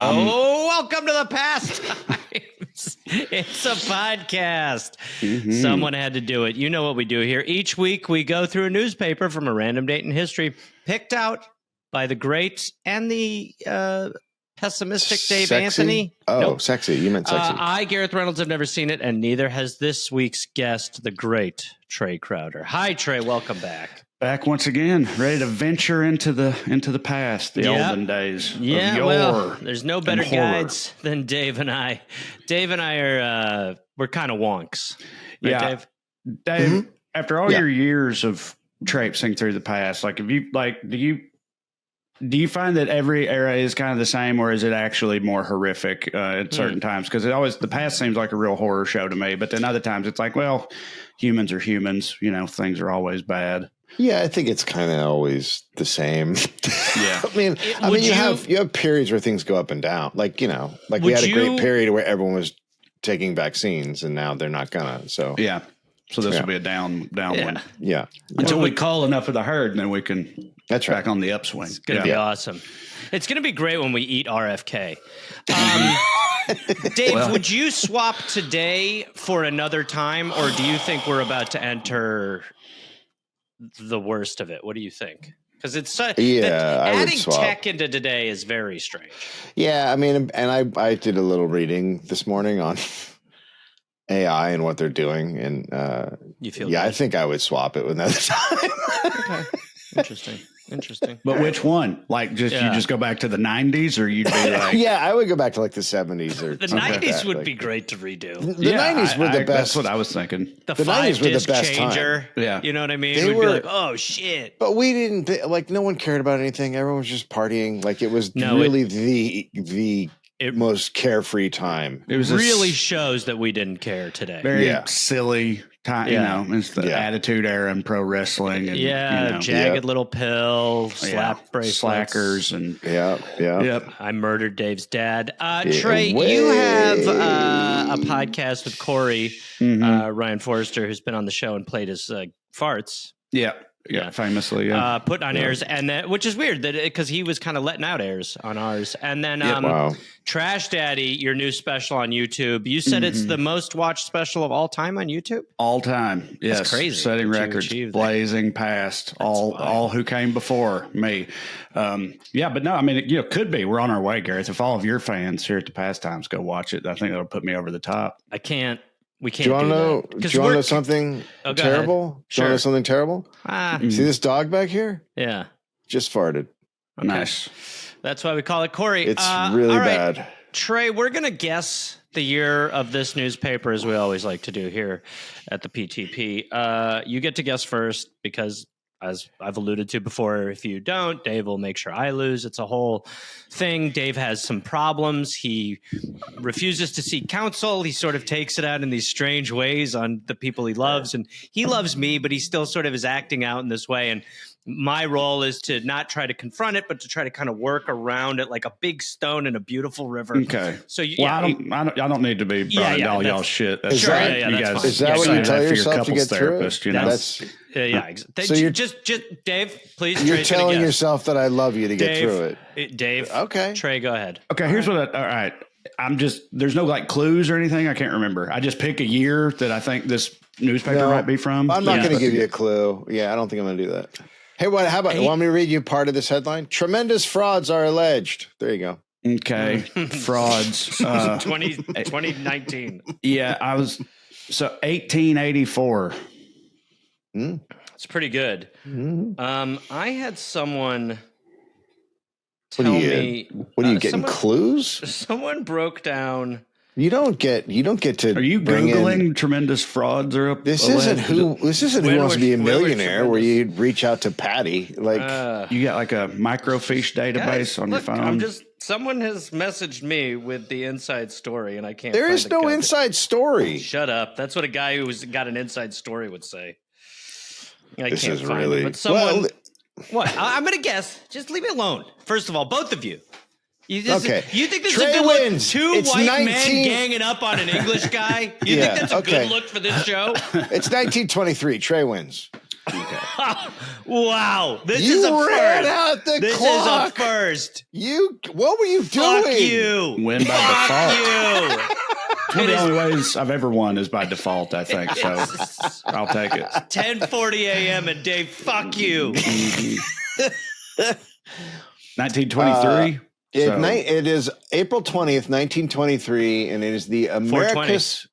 Welcome to the past times. It's a podcast. Someone had to do it. You know what we do here. Each week we go through a newspaper from a random date in history, picked out by the great and the pessimistic Dave Anthony. Oh, nope. Sexy. You meant sexy. I, Gareth Reynolds, have never seen it, and neither has this week's guest, the great Trae Crowder. Hi, Trae. Welcome back. Back once again, ready to venture into the past, the olden days. Yeah, of yore well, there's no better guides than Dave and I. Dave and I are we're kind of wonks. Right, yeah, Dave. After all your years of traipsing through the past, like, do you find that every era is kind of the same, or is it actually more horrific at certain times? Because the past seems like a real horror show to me, but then other times it's like, well, humans are humans. You know, things are always bad. Yeah, I think it's kind of always the same. Yeah, I mean, you have periods where things go up and down. Like, we had a great period where everyone was taking vaccines, and now they're not gonna. So yeah, so this will be a down one. Yeah, until we call enough of the herd, and then we can. That's back on the upswing. It's gonna be awesome. It's gonna be great when we eat RFK. Dave, would you swap today for another time, or do you think we're about to enter the worst of it? What do you think? Because it's adding tech into today is very strange. Yeah, I mean, and I did a little reading this morning on AI and what they're doing, and you feel? Yeah, good? I think I would swap it with another time. Okay, interesting. But which one? Like, you just go back to the 90s, or you'd be like, yeah, I would go back to like the 70s or the 90s would be great to redo. The 90s were the best. That's what I was thinking. The 90s were the best changer. Time. Yeah, you know what I mean. We'd be like, oh shit. But we didn't like. No one cared about anything. Everyone was just partying. Like, it was the most carefree time. It was really shows that we didn't care today. Very silly time, it's the Attitude Era in pro wrestling. And, jagged little pill, slap bracelets. Slackers, and I murdered Dave's dad. Trae, you have a podcast with Corey, Ryan Forrester, who's been on the show and played his farts. Yeah, famously, put on airs, and then, which is weird that because he was kind of letting out airs on ours, and then Trash Daddy, your new special on YouTube. You said it's the most watched special of all time on YouTube. All time, yes, that's crazy, setting records, blazing past all who came before me. But no, I mean, it could be. We're on our way, Gareth. If all of your fans here at the Pastimes go watch it, I think that'll put me over the top. I can't. We can't. Do you want to know something terrible? Sure. Do you want to know something terrible? See this dog back here? Yeah. Just farted. Okay. Nice. That's why we call it Corey. It's really bad. Trae, we're going to guess the year of this newspaper, as we always like to do here at the PTP. You get to guess first because, as I've alluded to before, if you don't, Dave will make sure I lose. It's a whole thing. Dave has some problems. He refuses to seek counsel. He sort of takes it out in these strange ways on the people he loves. And he loves me, but he still sort of is acting out in this way. And my role is to not try to confront it, but to try to kind of work around it like a big stone in a beautiful river. Okay. So I don't need to be brought all y'all shit. That's right. Is that what you tell yourself to get through it? You know? So you're just Dave, please. You're telling yourself that I love you to get through it. Dave. Okay. Trae, go ahead. Okay. Here's all right. There's no like clues or anything. I can't remember. I just pick a year that I think this newspaper might be from. I'm not going to give you a clue. Yeah, I don't think I'm going to do that. Hey, how about, want me to read you part of this headline? Tremendous frauds are alleged. There you go. Okay. Frauds. 2019. Yeah, 1884. It's pretty good. I had someone tell me. What are you getting clues? Someone broke down. You don't get to. Are you Googling tremendous frauds or This isn't who wants to be a millionaire where you reach out to Patty. Like you got like a microfiche database on your phone. Someone has messaged me with the inside story and I can't. There is no inside story. Shut up. That's what a guy who's got an inside story would say. I this can't is find really. It, but someone. What? I'm going to guess. Just leave me alone. First of all, both of you. You think this Trae is a good wins. look? Two white men ganging up on an English guy? You think that's a good look for this show? It's 1923. Trae wins. Okay. Wow. This You is a ran first. out the This clock. is a first. What were you doing? Fuck you. Win by default. You. One of the only ways I've ever won is by default, I think. So I'll take it. 10:40 a.m. and Dave, fuck you. 1923. It is April 20th, 1923, and it is the America's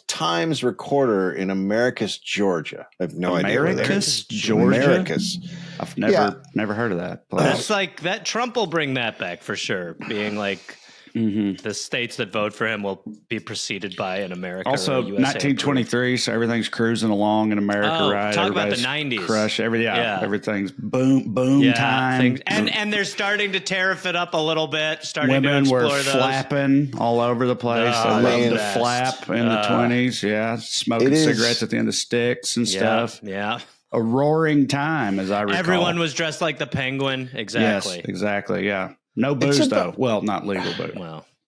Times Recorder in Americus, Georgia. I have no idea where that is. Georgia? Americus. I've never heard of that place. That's like that. Trump will bring that back for sure. Being like the states that vote for him will be preceded by an America. Also, or a USA 1923, so everything's cruising along in America, right? Talk about the 90s. Crush everything's boom time. And they're starting to tariff it up a little bit. Starting Women to explore were those. flapping all over the place. Oh, I love the best. flap in the 20s. Yeah, smoking cigarettes at the end of sticks and stuff. Yeah. A roaring time, as I recall. Everyone was dressed like the Penguin. Exactly. Yes, exactly. Yeah. No booze though. Well, not legal, but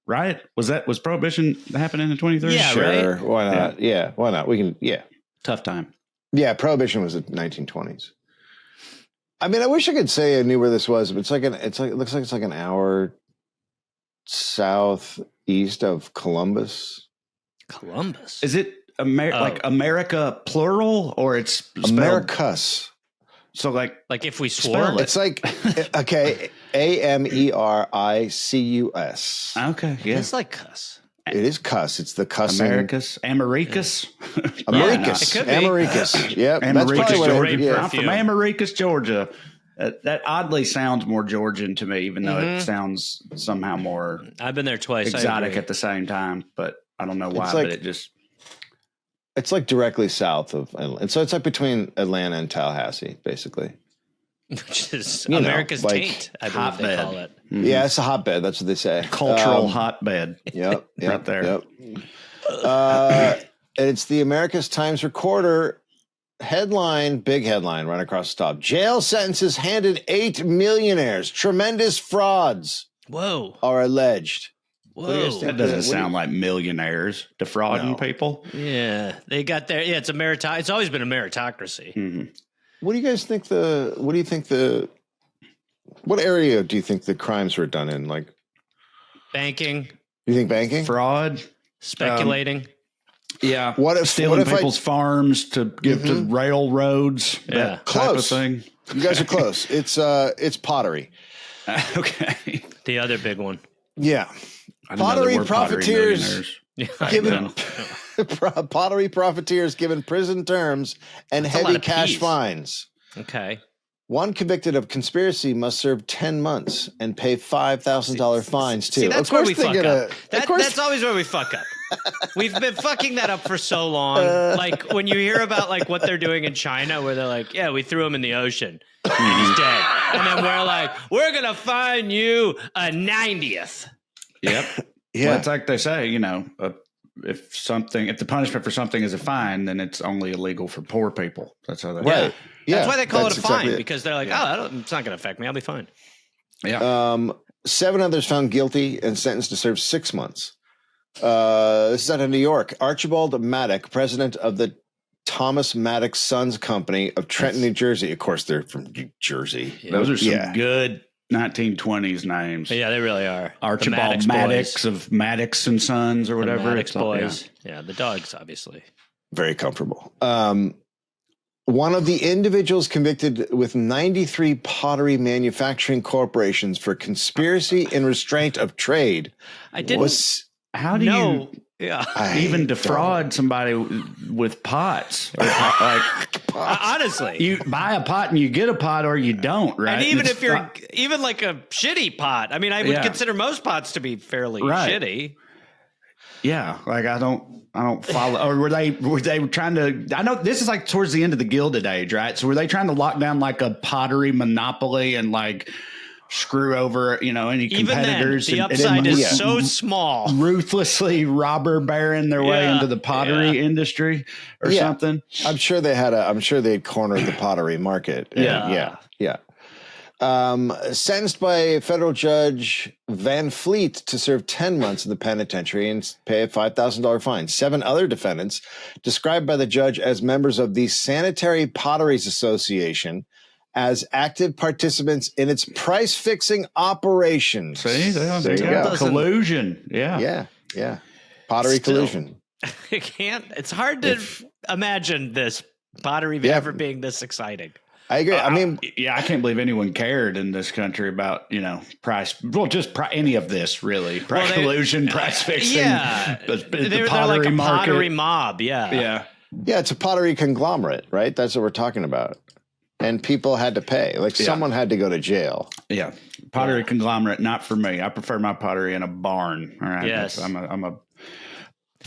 right? Was Prohibition happening in 23? Yeah, sure. right. Why not? Yeah, why not? We can. Yeah, tough time. Yeah, Prohibition was in 1920s. I mean, I wish I could say I knew where this was, but it looks like it's like an hour southeast of Columbus. Columbus. Is it like America plural or it's spelled? Americus? So like if we swore, it's like okay, Americus. Okay, yeah, it's like cuss. It is cuss. It's the cussing. Americus. Americus. It could be. Americus. Yeah, that's probably Georgia. I'm from Americus, Georgia. That oddly sounds more Georgian to me, even though it sounds somehow more. I've been there twice. Exotic at the same time, but I don't know why. But it just. It's like directly south of, and so it's like between Atlanta and Tallahassee, basically. Which is America's taint, I believe they call it. Mm-hmm. Yeah, it's a hotbed. That's what they say. Cultural hotbed. Yep. Right there. Yep. And it's the America's Times Recorder headline, big headline, right across the top. Jail sentences handed 8 millionaires. Tremendous frauds. Whoa. Are alleged. Whoa. That doesn't sound like millionaires defrauding people. Yeah. They got there. Yeah, it's always been a meritocracy. Mm-hmm. What do you guys think what area do you think the crimes were done in? Like banking. You think banking? Fraud. Speculating. Yeah. What if stealing people's farms to give to railroads? Yeah. Close. Type of thing. You guys are close. It's pottery. Okay. The other big one. Yeah. Pottery profiteers given prison terms and heavy cash fines. Okay. One convicted of conspiracy must serve 10 months and pay $5,000 fines too. See, that's where we fuck up. That's always where we fuck up. We've been fucking that up for so long. Like when you hear about like what they're doing in China, where they're like, "Yeah, we threw him in the ocean, he's dead," and then we're like, "We're gonna fine you a 90th." Yep. Yeah. Well, it's like they say, if the punishment for something is a fine, then it's only illegal for poor people. That's how they. Right. Yeah. That's why they call it a fine, because they're like, it's not going to affect me. I'll be fine. Yeah. 7 others found guilty and sentenced to serve 6 months. This is out of New York. Archibald Maddock, president of the Thomas Maddock Sons Company of Trenton, New Jersey. Of course, they're from New Jersey. Yeah. Those are some good 1920s names. Yeah, they really are. Archibald Maddox of Maddox and Sons or whatever. The Maddox boys. Yeah, the dogs, obviously. Very comfortable. One of the individuals convicted with 93 pottery manufacturing corporations for conspiracy and restraint of trade. How do you even defraud somebody with pots? Honestly, you buy a pot and you get a pot, or you don't, right? And even if you're even like a shitty pot, I mean, I would consider most pots to be fairly shitty. Yeah, like I don't follow. Or were they trying to? I know this is like towards the end of the Gilded Age, right? So were they trying to lock down like a pottery monopoly and like screw over, any competitors? Even then, the upside is so small. Ruthlessly robber baron their way into the pottery industry or something. I'm sure they had cornered the pottery market. Yeah. Sentenced by federal judge Van Fleet to serve 10 months in the penitentiary and pay a $5,000 fine. 7 other defendants, described by the judge as members of the Sanitary Potteries Association, as active participants in its price-fixing operations. See, there you go. Collusion. Yeah. Yeah. Pottery collusion. I can't. It's hard to imagine this pottery ever being this exciting. I agree. I mean, I can't believe anyone cared in this country about, price. Well, just any of this, really. Collusion, price fixing. Yeah. The they're like a pottery mob. Yeah. Yeah. Yeah, it's a pottery conglomerate, right? That's what we're talking about. And people had to pay. Like someone had to go to jail. Yeah. Pottery conglomerate, not for me. I prefer my pottery in a barn. All right. Yes. I'm a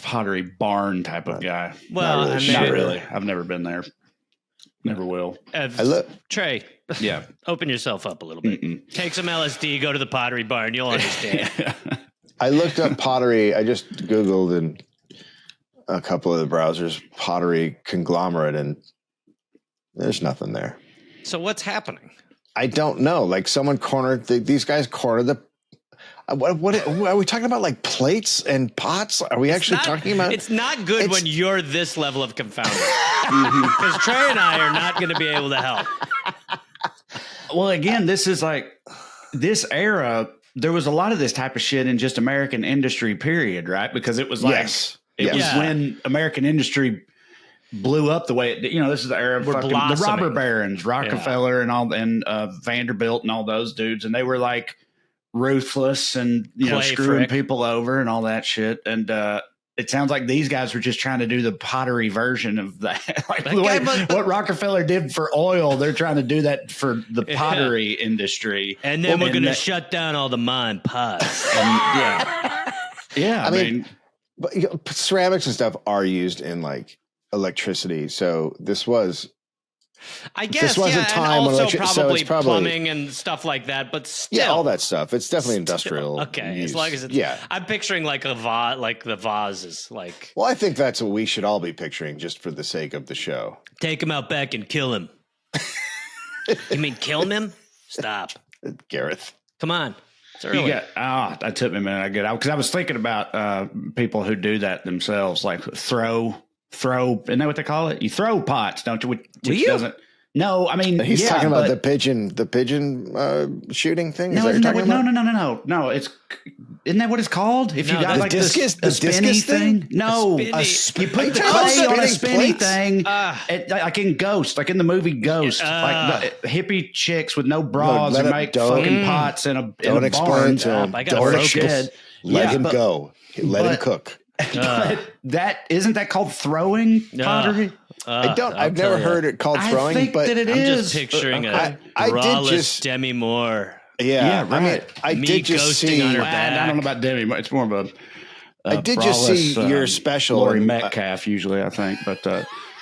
pottery barn type of guy. Well, not really. I've never been there. Never will. Trae. Yeah. Open yourself up a little bit. Take some LSD, go to the pottery barn. You'll understand. I looked up pottery. I just Googled in a couple of the browsers, pottery conglomerate, and there's nothing there. So what's happening? I don't know. Like someone cornered these guys cornered the. What are we talking about? Like plates and pots? Are we actually talking about? It's not good when you're this level of confounded. Because Trae and I are not going to be able to help. Well, again, this is like this era. There was a lot of this type of shit in just American industry, period, right? Because it was like it was when American industry blew up the way it did. This is the era of the robber barons, Rockefeller and all, and Vanderbilt and all those dudes, and they were like ruthless and screwing people over and all that shit. And it sounds like these guys were just trying to do the pottery version of that. What Rockefeller did for oil, they're trying to do that for the pottery industry. And then we're going to shut down all the mine pots. I mean, but, ceramics and stuff are used in like electricity. So this was. I guess, and also probably plumbing and stuff like that, but still. all that stuff. It's definitely industrial. Okay, use. As long as it's. I'm picturing like a vase, like the vases, like. Well, I think that's what we should all be picturing, just for the sake of the show. Take him out back and kill him. You mean kill him? Stop, Gareth. Come on. It's early. That took me a minute. Because I was thinking about people who do that themselves, like throw. Isn't that what they call it? You throw pots, don't you? Which doesn't. No, I mean he's talking about the pigeon shooting thing. No, no. Isn't that what it's called? If you got like discus, the spinny thing? No, you put the clay on a spinny thing, like in Ghost, like in the movie Ghost, like the hippie chicks with no bras and make fucking pots in a barn. Let him go. Let him cook. But isn't that called throwing pottery? I've never heard it called throwing. I think that it is. I'm just picturing a braless Demi Moore. Yeah, right. I mean, I did just see. On her back. I don't know about Demi. It's more of a. I did just see your special. Lori Metcalf, usually, I think, but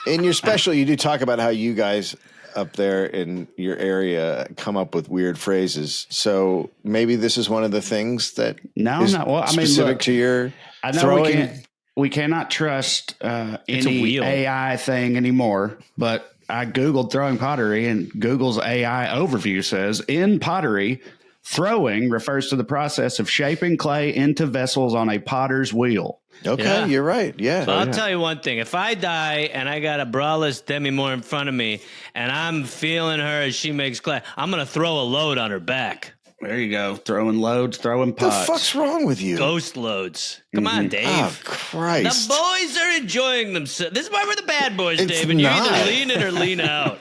in your special, you do talk about how you guys up there in your area come up with weird phrases. So maybe this is one of the things that specific to your. I know we cannot trust any AI thing anymore, but I Googled throwing pottery, and Google's AI overview says, in pottery, throwing refers to the process of shaping clay into vessels on a potter's wheel. Okay, you're right. Yeah. So I'll tell you one thing. If I die and I got a braless Demi Moore in front of me and I'm feeling her as she makes clay, I'm going to throw a load on her back. There you go. Throwing loads, throwing pots. What the fuck's wrong with you? Ghost loads. Come on, Dave. Oh, Christ. The boys are enjoying themselves. This is why we're the bad boys, Dave. And you either lean in or lean out.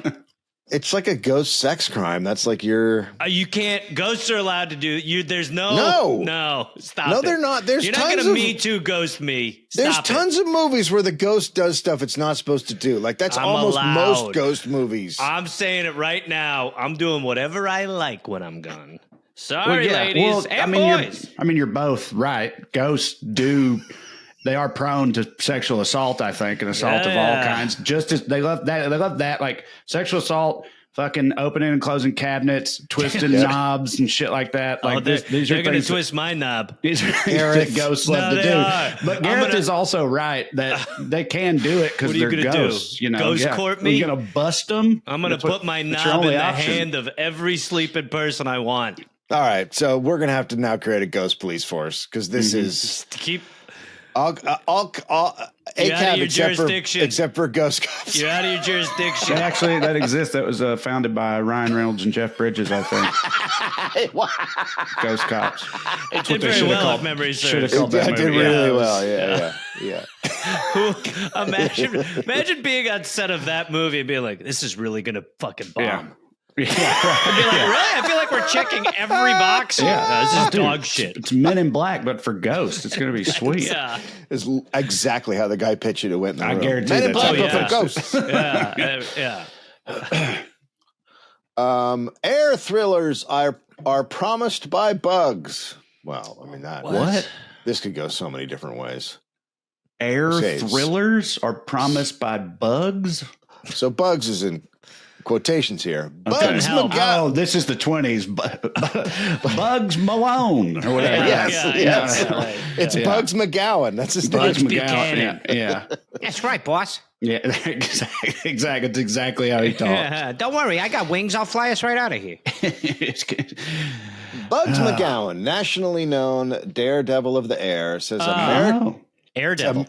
It's like a ghost sex crime. That's like your. You can't. Ghosts are allowed to do. There's no. Stop. No, they're not. You're not going to Me Too ghost me. There's tons of movies where the ghost does stuff it's not supposed to do. Like that's almost most ghost movies. I'm saying it right now. I'm doing whatever I like when I'm gone. Sorry, ladies and boys. You're both right. Ghosts do. They are prone to sexual assault, I think, and assault of all kinds. Just as they love that, like sexual assault, fucking opening and closing cabinets, twisting knobs and shit like that. Like these they're are going to things twist my knob. these are things that ghosts love to do. Are. But Gareth is also right that they can do it because they're ghosts. You know, Ghost court me? You're going to bust them. I'm going to put my knob in the hand of every sleeping person I want. All right, so we're gonna have to now create a ghost police force because this is keep all ACAB except for ghost cops. You're out of your jurisdiction. Actually, that exists. That was founded by Ryan Reynolds and Jeff Bridges, I think. Ghost cops. It did very well, if memory serves. Should have called that movie. It did really well. Yeah. Imagine being on set of that movie and being like, "This is really gonna fucking bomb." Yeah. I'd be like, really? I feel like we're checking every box. Yeah, this is dog shit. It's Men in Black, but for ghosts. It's going to be sweet. Yeah, it's exactly how the guy pitched it. It went in the room. Guarantee Men in Black, but for ghosts. Air thrillers are promised by bugs. Well, I mean that. What? This could go so many different ways. Air thrillers are promised by bugs. So bugs is in quotations here. Okay. Bugs Oh, this is the 20s. Bugs Malone or whatever. Yes. It's Bugs McGowan. That's his name. Bugs McGowan. Yeah. That's right, boss. Yeah, exactly. It's exactly how he talks. Don't worry, I got wings. I'll fly us right out of here. It's good. Bugs McGowan, nationally known daredevil of the air, says Daredevil.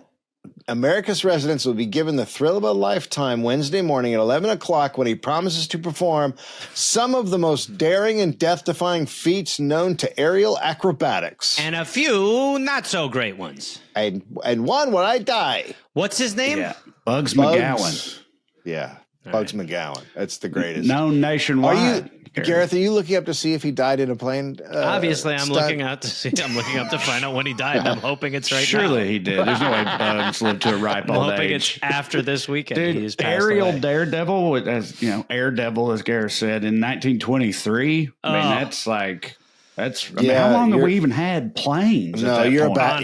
America's residents will be given the thrill of a lifetime Wednesday morning at 11 o'clock when he promises to perform some of the most daring and death-defying feats known to aerial acrobatics. And a few not so great ones. And one where I die. What's his name? Yeah. Bugs McGowan. Yeah. Bugs McGowan. That's the greatest. Known nationwide. Gareth, are you looking up to see if he died in a plane? Obviously, I'm looking up to see. I'm looking up to find out when he died. And I'm hoping it's right now. Surely he did. There's no way Bugs lived to a ripe old age. I'm hoping it's after this weekend. Dude, he's aerial away. daredevil, as you know, Air Devil, as Gareth said, in 1923. I mean, that's like that's. I mean, how long have we even had planes? No, at you're that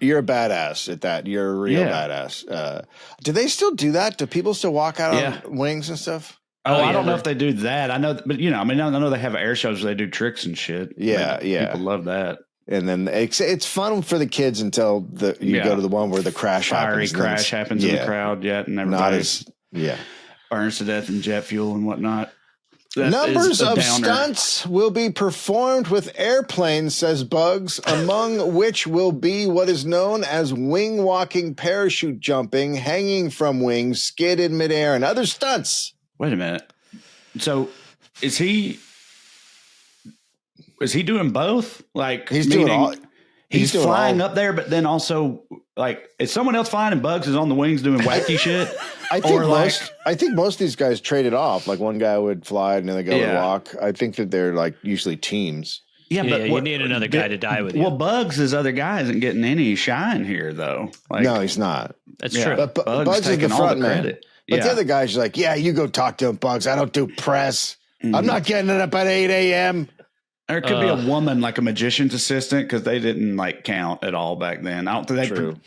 you're a badass at that. You're a real badass. Do they still do that? Do people still walk out on wings and stuff? I don't know if they do that. I know, but you know, I mean, I know they have air shows where they do tricks and shit. Yeah, People love that. And then it's fun for the kids until you go to the one where the crash happens. Crash happens in the crowd, and everybody burns to death in jet fuel and whatnot. Numbers of stunts will be performed with airplanes, says Bugs, among which will be what is known as wing walking, parachute jumping, hanging from wings, skid in midair, and other stunts. Wait a minute. So is he doing both? Like he's doing all. He's flying up there, but then also like is someone else flying and Bugs is on the wings doing wacky shit? I think most of these guys trade it off. Like one guy would fly and then the guy would walk. I think that they're like usually teams. Yeah, but you need another guy to die with you. Well, Bugs, his other guy, isn't getting any shine here though. Like, no, he's not. That's true. But Bugs is the front man. But the other guy's like, yeah, you go talk to him, Bugs. I don't do press. I'm not getting it up at 8 a.m. Or it could be a woman, like a magician's assistant, because they didn't like count at all back then. I don't think they we're not allowed in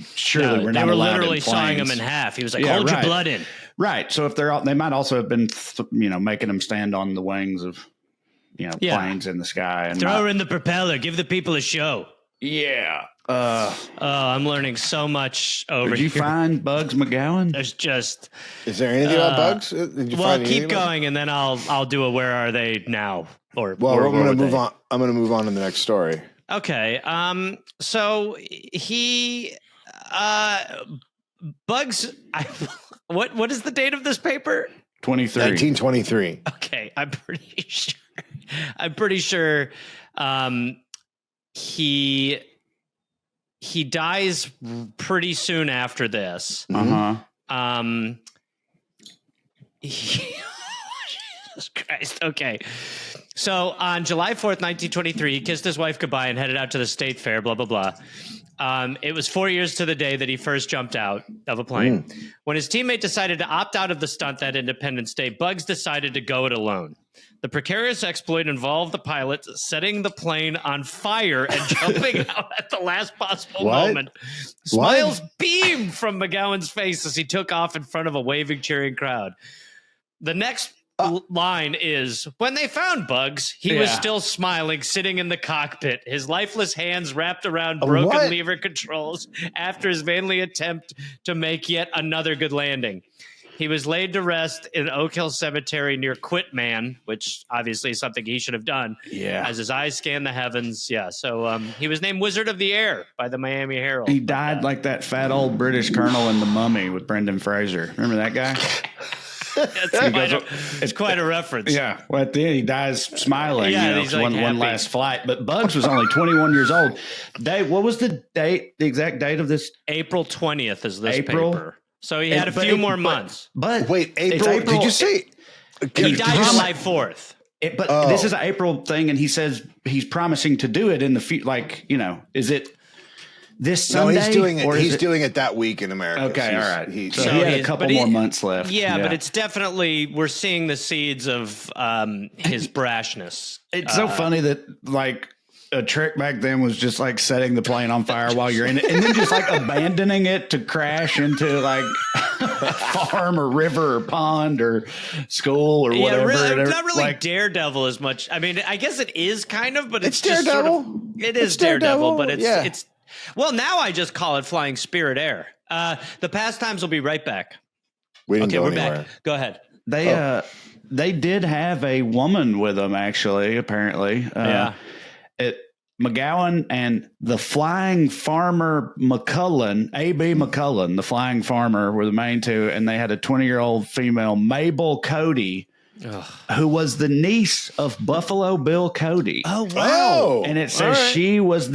planes. They were literally sawing him in half. He was like, hold your blood in. Right. So if they might also have been, making them stand on the wings of, planes in the sky. And throw her in the propeller. Give the people a show. Yeah. I'm learning so much over here. Did you find Bugs McGowan? There's just. Is there anything about Bugs? Did you find keep going, and then I'll do a where are they now? I'm going to move on. I'm going to move on to the next story. Okay. So he, Bugs. What is the date of this paper? 1923. Okay, I'm pretty sure. He dies pretty soon after this. Jesus Christ. Okay. So on July 4th, 1923, he kissed his wife goodbye and headed out to the state fair, blah, blah, blah. It was 4 years to the day that he first jumped out of a plane. When his teammate decided to opt out of the stunt that Independence Day, Bugs decided to go it alone. The precarious exploit involved the pilot setting the plane on fire and jumping out at the last possible moment. Smiles beamed from McGowan's face as he took off in front of a waving, cheering crowd. The next line is, when they found Bugs, he was still smiling, sitting in the cockpit, his lifeless hands wrapped around broken lever controls after his vainly attempt to make yet another good landing. He was laid to rest in Oak Hill Cemetery near Quitman, which obviously is something he should have done. Yeah. As his eyes scanned the heavens. Yeah. So he was named Wizard of the Air by the Miami Herald. He died like that fat old British colonel in The Mummy with Brendan Fraser. Remember that guy? It's quite a reference. Yeah. Well, at the end, he dies smiling. Yeah, you know, he's like one last flight. But Bugs was only 21 years old. Dave, what was the date, the exact date of this? April 20th is this paper. So he had a few more months. But wait, April, did you say? He died July 4th. This is an April thing, and he says he's promising to do it in the future. Like, you know, is it this Sunday? No, he's doing it. He's doing it that week in America. Okay, all right. So he had a couple more months left. Yeah, but it's definitely, we're seeing the seeds of his brashness. It's so funny that, like, a trick back then was just like setting the plane on fire while you're in it, and then just like abandoning it to crash into like a farm or river or pond or school or whatever. Really, not really like Daredevil as much. I mean, I guess it is kind of, but it's just Daredevil. Sort of, it is Daredevil, but it's well, now I just call it Flying Spirit Air. The pastimes will be right back. We're anywhere. Back. Go ahead. They did have a woman with them, actually. Apparently, McGowan and the Flying Farmer McCullen, A.B. McCullen, the Flying Farmer, were the main two, and they had a 20-year-old female, Mabel Cody, who was the niece of Buffalo Bill Cody. Oh wow! And it says she was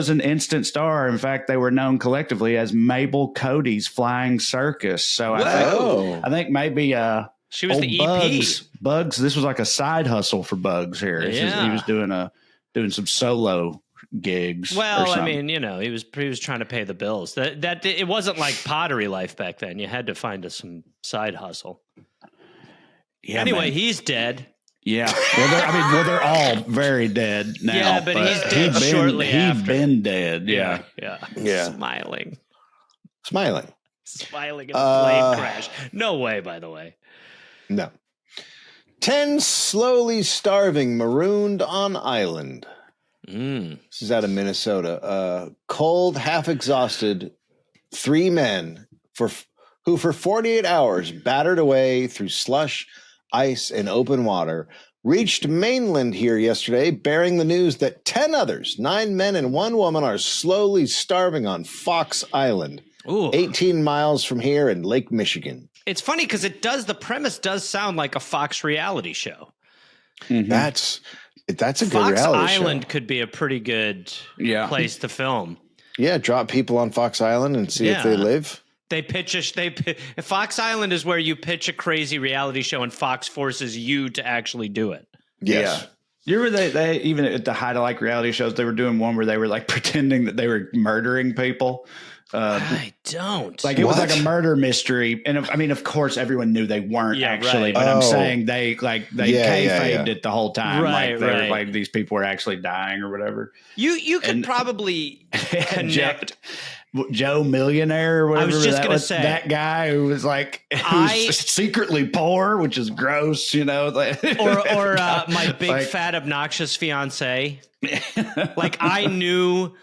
an instant star. In fact, they were known collectively as Mabel Cody's Flying Circus. So I think maybe she was the EP. Bugs. This was like a side hustle for Bugs here. He was doing some solo gigs. Well, I mean, you know, he was trying to pay the bills. That it wasn't like Pottery life back then. You had to find some side hustle. Yeah. Anyway, he's dead. Yeah. Well, they're all very dead now. Yeah, but he's dead shortly after. He's been dead. Yeah. Smiling in a plane crash. No way, by the way. No. 10 slowly starving marooned on island. This is out of Minnesota. Cold, half exhausted, 3 men who for 48 hours battered away through slush, ice, and open water, reached mainland here yesterday, bearing the news that 10 others, 9 men and 1 woman, are slowly starving on Fox Island, 18 miles from here in Lake Michigan. It's funny because the premise does sound like a Fox reality show. Mm-hmm. That's a good Fox reality Island show. Could be a pretty good place to film. Yeah, drop people on Fox Island and see if they live. Fox Island is where you pitch a crazy reality show and Fox forces you to actually do it. Yes. Yeah. You remember they even at the height of like reality shows, they were doing one where they were like pretending that they were murdering people. I don't. Like it was like a murder mystery, and I mean, of course, everyone knew they weren't actually. Right. But I'm saying they kayfabed it the whole time. Right, like they were like these people were actually dying or whatever. You could probably connect. Joe Millionaire or whatever. I was just going to say that guy who was like who's secretly poor, which is gross, you know. or my big fat obnoxious fiance. Like I knew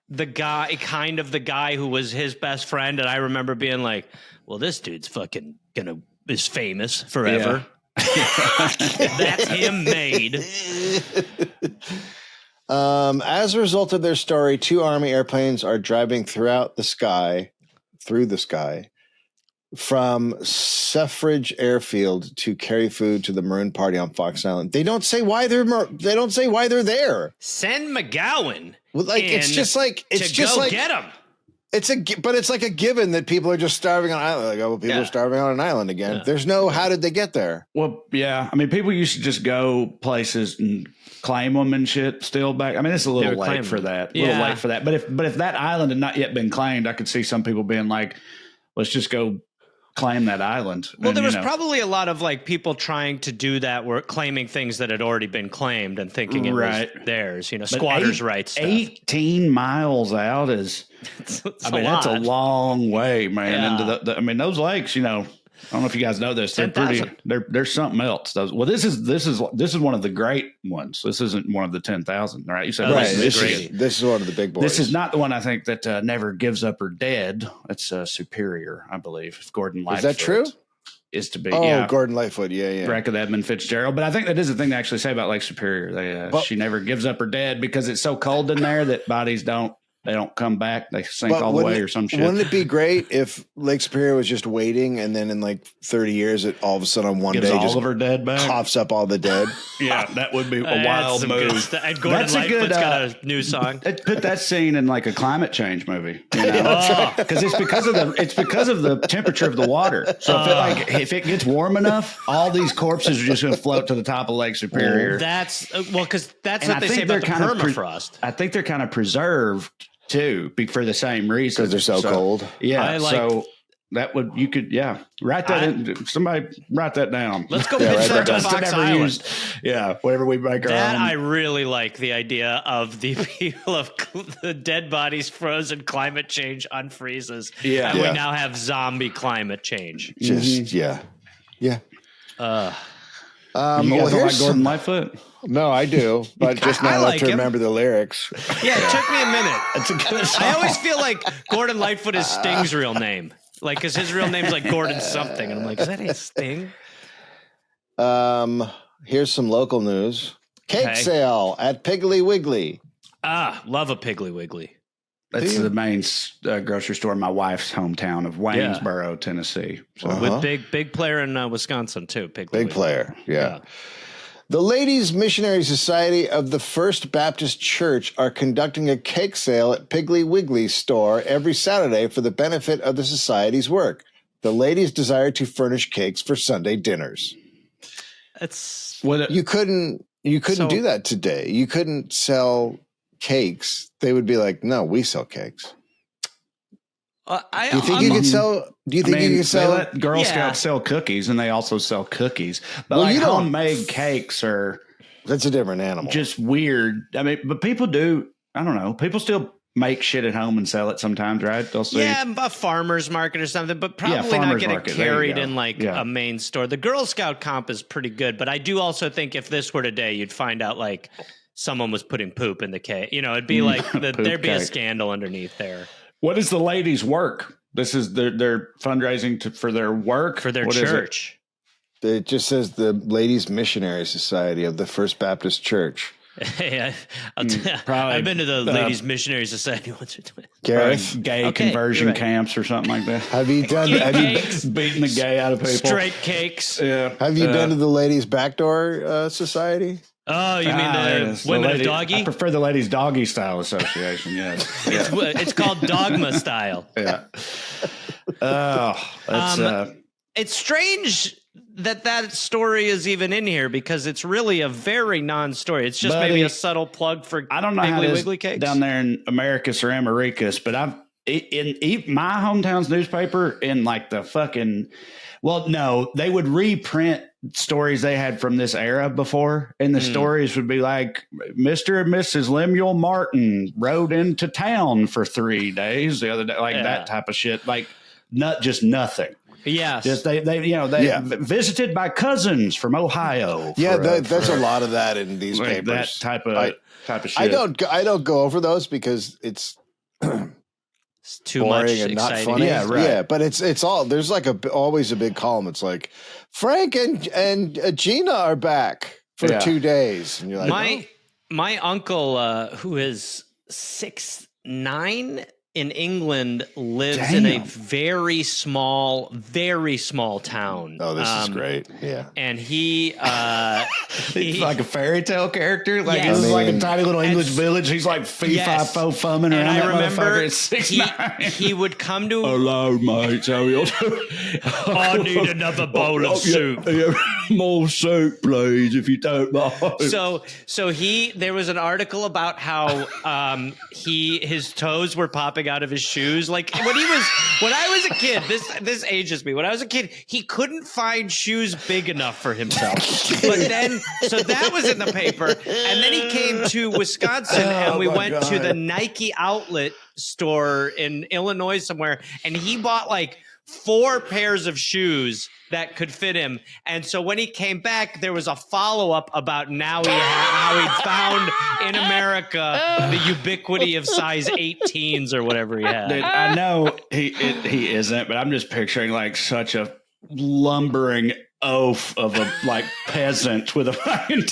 the guy who was his best friend, and I remember being like, "Well, this dude's fucking is famous forever." Yeah. That's him made. As a result of their story, 2 Army airplanes are driving through the sky from Suffrage Airfield to carry food to the Marooned party on Fox Island. They don't say why they're there. Send McGowan. Well, like it's just like get them. But it's like a given that people are just starving on an island. Like, oh, people are starving on an island again. Yeah. There's no how did they get there? Well, yeah. I mean, people used to just go places and claim them and shit still back. I mean, it's a little late for that. Yeah. A little late for that. But if that island had not yet been claimed, I could see some people being like, let's just go claim that island. Well, there was probably a lot of like people trying to do that, were claiming things that had already been claimed and thinking it was theirs, you know, squatters' rights stuff. 18 miles out is, that's a long way, man. Into I mean, those lakes, you know, don't know if you guys know this. They're 10,000. There's something else. This is one of the great ones. This isn't one of the 10,000, right? You said Oh, Right. this is Michigan. This is one of the big boys. This is not the one I think that never gives up or dead. It's Superior, I believe. If Gordon Lightfoot Is that true? Is to be. Oh, yeah. Gordon Lightfoot. Yeah. Wreck of Edmund Fitzgerald. But I think that is the thing to actually say about Lake Superior. She never gives up or dead because it's so cold in there that bodies don't come back. They sink all the way or some shit. Wouldn't it be great if Lake Superior was just waiting and then in like 30 years, it all of a sudden on one Gives day all just of her dead back? coughs up all the dead? Yeah, that would be a That's wild some good move. stuff. And Gordon That's a Lightfoot's good, got a new song. Put that scene in like a climate change movie, because it's because of the temperature of the water. So if it gets warm enough, all these corpses are just going to float to the top of Lake Superior. That's because that's And what I they think say about the they're kind of permafrost. I think they're kind of preserved too, for the same reason. Because they're so cold. Yeah, I so that would write that in. Somebody write that down. Let's go Yeah, pitch right, that to that's Fox Island. Whenever we make our That own. I really like the idea of the people of the dead bodies frozen climate change unfreezes. Yeah. And Yeah. we now have zombie climate change. Just, yeah. you Well, guys don't like here's Gordon Lightfoot? no, I do, but just I not like enough to him. remember the lyrics. Yeah, it took me a minute. It's a good song. I always feel like Gordon Lightfoot is Sting's real name. Like, because his real name's like Gordon something. And I'm like, is that his Sting? Here's some local news. Cake Okay. sale at Piggly Wiggly. Love a Piggly Wiggly. That's the main grocery store in my wife's hometown of Waynesboro, Tennessee. So With big player in Wisconsin, too. Piggly Big Wiggly. player. Yeah. The Ladies Missionary Society of the First Baptist Church are conducting a cake sale at Piggly Wiggly store every Saturday for the benefit of the society's work. The ladies desire to furnish cakes for Sunday dinners. It's You couldn't So- do that today. You couldn't sell cakes. They would be like, "No, we sell cakes." Do you think you could sell? Do you think you could they sell? let Girl Yeah. Scouts sell cookies, and they also sell cookies. But Well, like you don't- homemade cakes are That's a different animal. just weird. I mean, but people do. I don't know. People still make shit at home and sell it sometimes, right? They'll see. yeah, a farmer's market or something, but probably not farmer's get it market. There you carried go. in like Yeah. a main store. The Girl Scout comp is pretty good, but I do also think if this were today, you'd find out like someone was putting poop in the cake. You know, it'd be like Poop there'd be a cake. scandal underneath there What is the ladies' work? This is their fundraising for their work for their What is it? church. It just says the Ladies Missionary Society of the First Baptist Church. Hey, I'll tell you, probably, I've been to the Ladies Missionary Society once or twice. Gareth, Gay Okay, conversion you're right. camps or something like that. have you done? Gay Have you, cakes, Beating the gay out of people. straight cakes. Yeah. have you been to the Ladies Backdoor Society? Oh, you mean there it the is. The women lady- of doggy? I prefer the ladies doggy style association. Yes. It's called Dogma style. Yeah. Oh, that's It's strange that story is even in here because it's really a very non-story. It's just Buddy, maybe a subtle plug for I don't know how Piggly it is Wiggly cakes. down there in Americus or Americus, but I've in my hometown's newspaper in like the fucking no, they would reprint stories they had from this era before, and the stories would be like Mr. and Mrs. Lemuel Martin rode into town for 3 days the other day, like that type of shit, like just nothing. Yes. Just they visited by cousins from Ohio. Yeah, for, that's a lot of that in these like papers. that type of shit. I don't go over those because it's It's too boring much and not exciting. funny. Yeah, right. Yeah, but it's all there's like always a big column. It's like Frank and Gina are back for 2 days, and you're like, My uncle, who is 6'9" in England, lives in a very small town. oh, this is great. Yeah, And he He's like a fairy tale character. Like Yes. this is like a I mean, tiny little English and- village. He's like fee fi Yes. fo fumming and around. I that remember motherfucker at 6'9". he would come to Hello, mate. How are you? I need another bowl of soup. More soup, please, if you don't mind. So there was an article about how his toes were popping out of his shoes. Like when I was a kid, this ages me. When I was a kid, he couldn't find shoes big enough for himself. But then, so that was in the paper. And then he came to Wisconsin and we went to the Nike outlet store in Illinois somewhere. And he bought like 4 pairs of shoes that could fit him. And so when he came back, there was a follow-up about how he found in America the ubiquity of size 18s or whatever he had. Dude, I know he isn't, but I'm just picturing like such a lumbering oaf of a like peasant with a fucking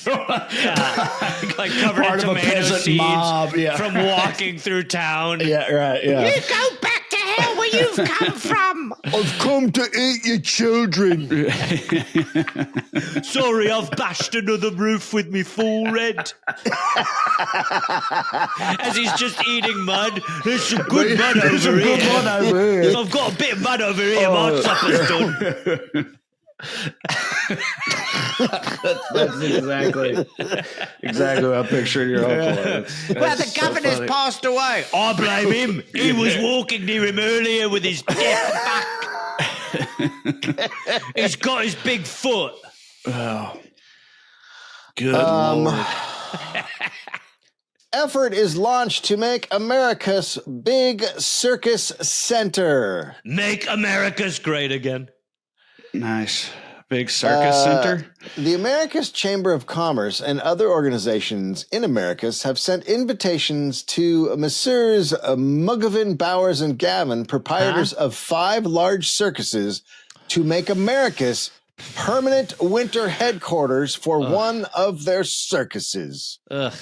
like covered in tomato seeds mob, from walking through town. Yeah, right. Yeah. You go back to hell where you've come from. I've come to eat your children. Sorry, I've bashed another roof with me full red. As he's just eating mud. There's some good mud over here. I've got a bit of mud over here. My supper's done. That's exactly what I'm picturing your uncle. Well, the governor's passed away. I blame him. He was walking near him earlier with his deaf back. He's got his big foot. Oh, good Lord. Effort is launched to make America's big circus center. Make America's great again. Nice. Big circus center. The America's Chamber of Commerce and other organizations in Americas have sent invitations to Messrs. Mugavin, Bowers, and Gavin, proprietors of 5 large circuses, to make America's permanent winter headquarters for one of their circuses. Ugh.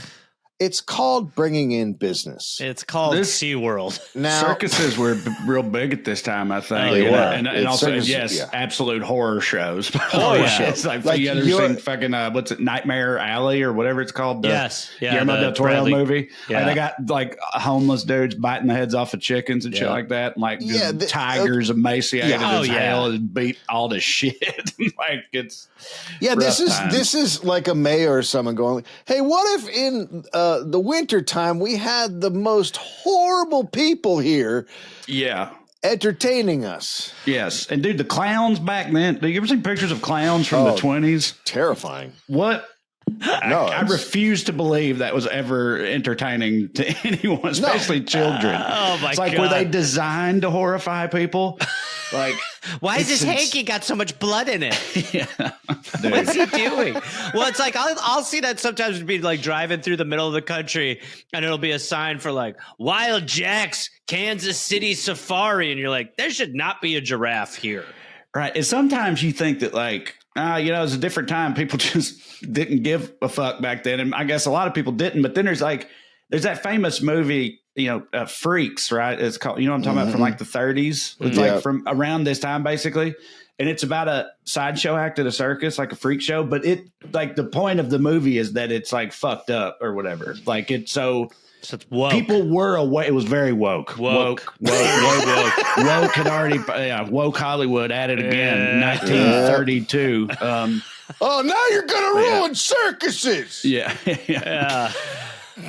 It's called bringing in business. It's called SeaWorld. Now, circuses were real big at this time, I think. They were. And also, circus, yes, absolute horror shows. Horror shows. It's like Like you ever seen fucking, what's it, Nightmare Alley or whatever it's called? Yes. Yeah. Guillermo del Toro movie. Yeah. Like, they got like homeless dudes biting the heads off of chickens and shit like that. And like just tigers emaciated as hell and beat all the shit. Like it's this is like a mayor or someone going, hey, what if in the winter time we had the most horrible people here entertaining us? Yes. And dude, the clowns back then, do you ever see pictures of clowns from the 20s? Terrifying. What? No, I refuse to believe that was ever entertaining to anyone, especially children. Oh my It's like, God. were they designed to horrify people? Like, Why is his hanky got so much blood in it? What's he doing? Well, it's like I'll see that sometimes would be like driving through the middle of the country and it'll be a sign for like Wild Jack's Kansas City Safari. And you're like, there should not be a giraffe here. right. And sometimes you think that like, it was a different time. People just didn't give a fuck back then. And I guess a lot of people didn't. But then there's that famous movie, Freaks, right? It's called, you know what I'm talking about, from like the 30s. It's like from around this time, basically. And it's about a sideshow act at a circus, like a freak show. But it, like, the point of the movie is that it's like fucked up or whatever. Like it's so it's woke. People were awake. It was very woke. Woke had already, woke Hollywood at it again, 1932. Oh, now you're going to ruin circuses. Yeah.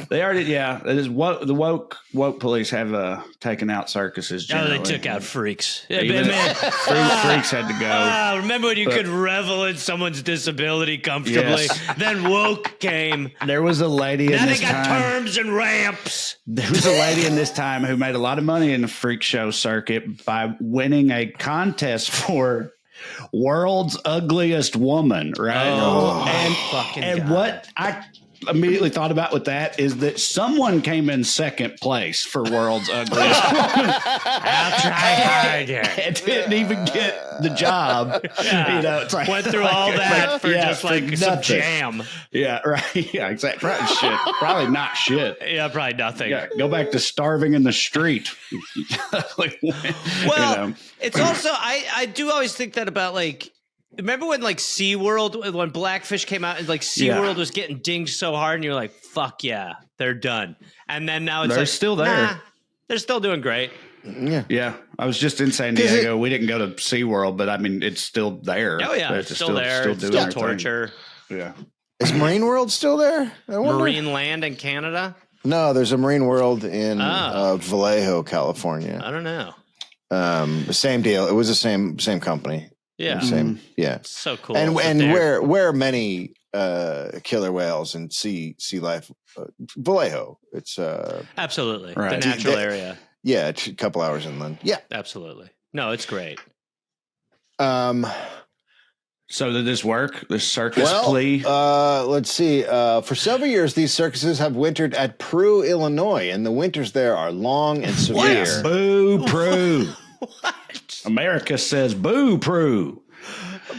They already, it is the woke police have taken out circuses. Generally. They took out freaks. Yeah, Even freaks had to go. Remember when you could revel in someone's disability comfortably? Yes. Then woke came. There was a lady now in they this got time. terms and ramps. There was a lady in this time who made a lot of money in the freak show circuit by winning a contest for world's ugliest woman, right? Oh, and what I immediately thought about with that is that someone came in second place for world's ugliest woman. I'll try harder. And didn't even get the job. It's like, went through all that for just like some jam. Yeah, right. Yeah, exactly. Probably shit. Probably not shit. Yeah, probably nothing. Yeah, go back to starving in the street. It's also I do always think that about like. Remember when like SeaWorld, when Blackfish came out and like SeaWorld was getting dinged so hard and you're like, fuck yeah, they're done. And then now it's they're like, still there. They're still doing great. Yeah. I was just in San Diego. We didn't go to SeaWorld, but I mean, it's still there. Oh yeah, it's still there. Still it's doing still their torture. Thing. Yeah. Is Marine World still there? Marine Land in Canada? No, there's a Marine World in Vallejo, California. I don't know. Same deal. It was the same company. Yeah. Same. Yeah. So cool. And where many killer whales and sea life, Vallejo. It's absolutely right. the natural area. Yeah, it's a couple hours inland. Yeah, absolutely. No, it's great. So did this work? This circus Well, plea? let's see. For several years, these circuses have wintered at Peru, Illinois, and the winters there are long and severe. Boo, Prue. America says boo, Prue.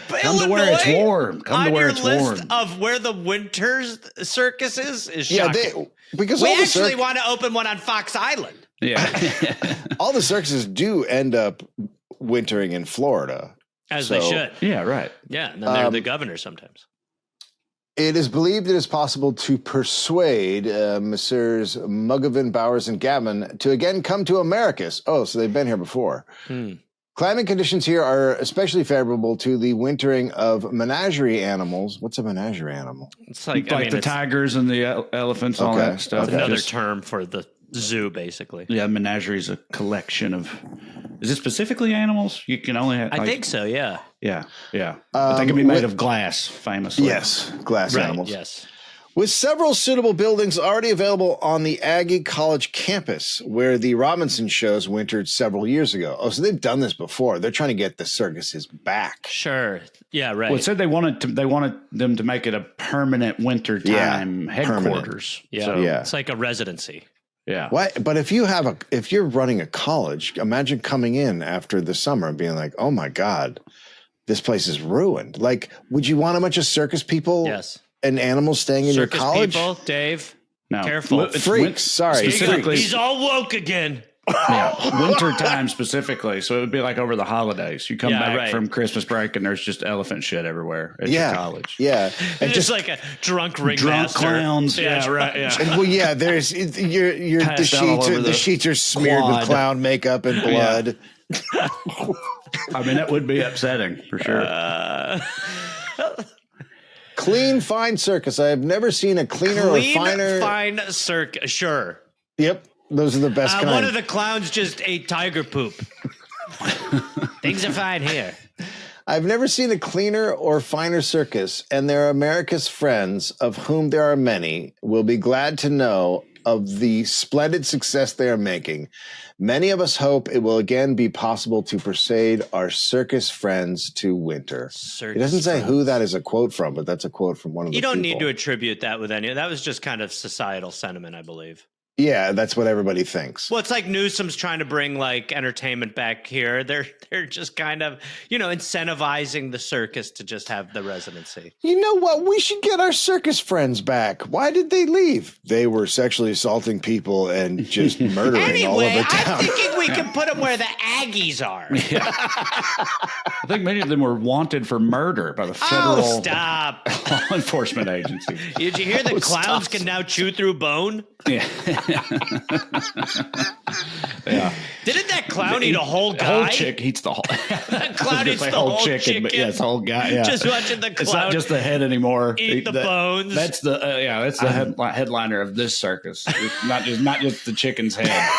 Come to where it's warm. Come to where it's warm. Of where the winter's circus is Yeah, shocking. because We all the actually want to open one on Fox Island. Yeah. all the circuses do end up wintering in Florida. As they should. Yeah, right. Yeah, and then they're the governor sometimes. It is believed it is possible to persuade Messrs. Mugavin, Bowers, and Gavin to again come to Americus. Oh, so they've been here before. Climate conditions here are especially favorable to the wintering of menagerie animals. What's a menagerie animal? It's like, the tigers and the elephants, all Okay. that stuff. It's another term for the zoo, basically. Yeah, menagerie is a collection of. Is it specifically animals? You can only have. I think so, yeah. Yeah. But they can be made of glass, famously. Yes, glass animals. Yes. With several suitable buildings already available on the Aggie College campus, where the Robinson shows wintered several years ago. Oh, so they've done this before. They're trying to get the circuses back. Sure. Yeah, right. Well, it said they wanted them to make it a permanent wintertime headquarters. yeah. So, Yeah. It's like a residency. yeah. Why? But if you're running a college, imagine coming in after the summer and being like, "Oh my God, this place is ruined." Like, would you want a bunch of circus people Yes. and animals staying in Circus your college? people, Dave. No. Careful. It's Freaks. Sorry, specifically- He's all woke again. Yeah, winter time specifically. So it would be like over the holidays. You come Yeah, back right. from Christmas break and there's just elephant shit everywhere at your college. Yeah, and Just like a drunk Drunk ringmaster. clowns. Yeah, Yeah, right. Yeah. and, well, yeah. There's the Passed out all sheets. over The the sheets are smeared quad. with clown makeup and blood. I mean, that would be upsetting for sure. Clean, fine circus. I have never seen a cleaner or finer. fine circus. Sure. Yep, those are the best kind. One of the clowns just ate tiger poop. Things are fine here. I've never seen a cleaner or finer circus, and their America's friends, of whom there are many, will be glad to know of the splendid success they are making. Many of us hope it will again be possible to persuade our circus friends to winter. It doesn't say who that is a quote from, but that's a quote from one of the You don't people. need to attribute that with any. That was just kind of societal sentiment, I believe. Yeah, that's what everybody thinks. Well, it's like Newsom's trying to bring like entertainment back here. They're just kind of, incentivizing the circus to just have the residency. You know what? We should get our circus friends back. Why did they leave? They were sexually assaulting people and just murdering all Anyway, over town. I'm thinking we can put them where the Aggies are. I think many of them were wanted for murder by the federal Stop. law enforcement agency. Did you hear that clowns can now chew through bone? Yeah. Yeah. Didn't that clown eat a whole The whole guy? chick eats the whole. The clown eats the whole chicken. But yeah, it's the whole guy. Yeah. Just watching the It's clown not just the head anymore. eat the bones. That's the headliner of this circus. It's not just the chicken's head.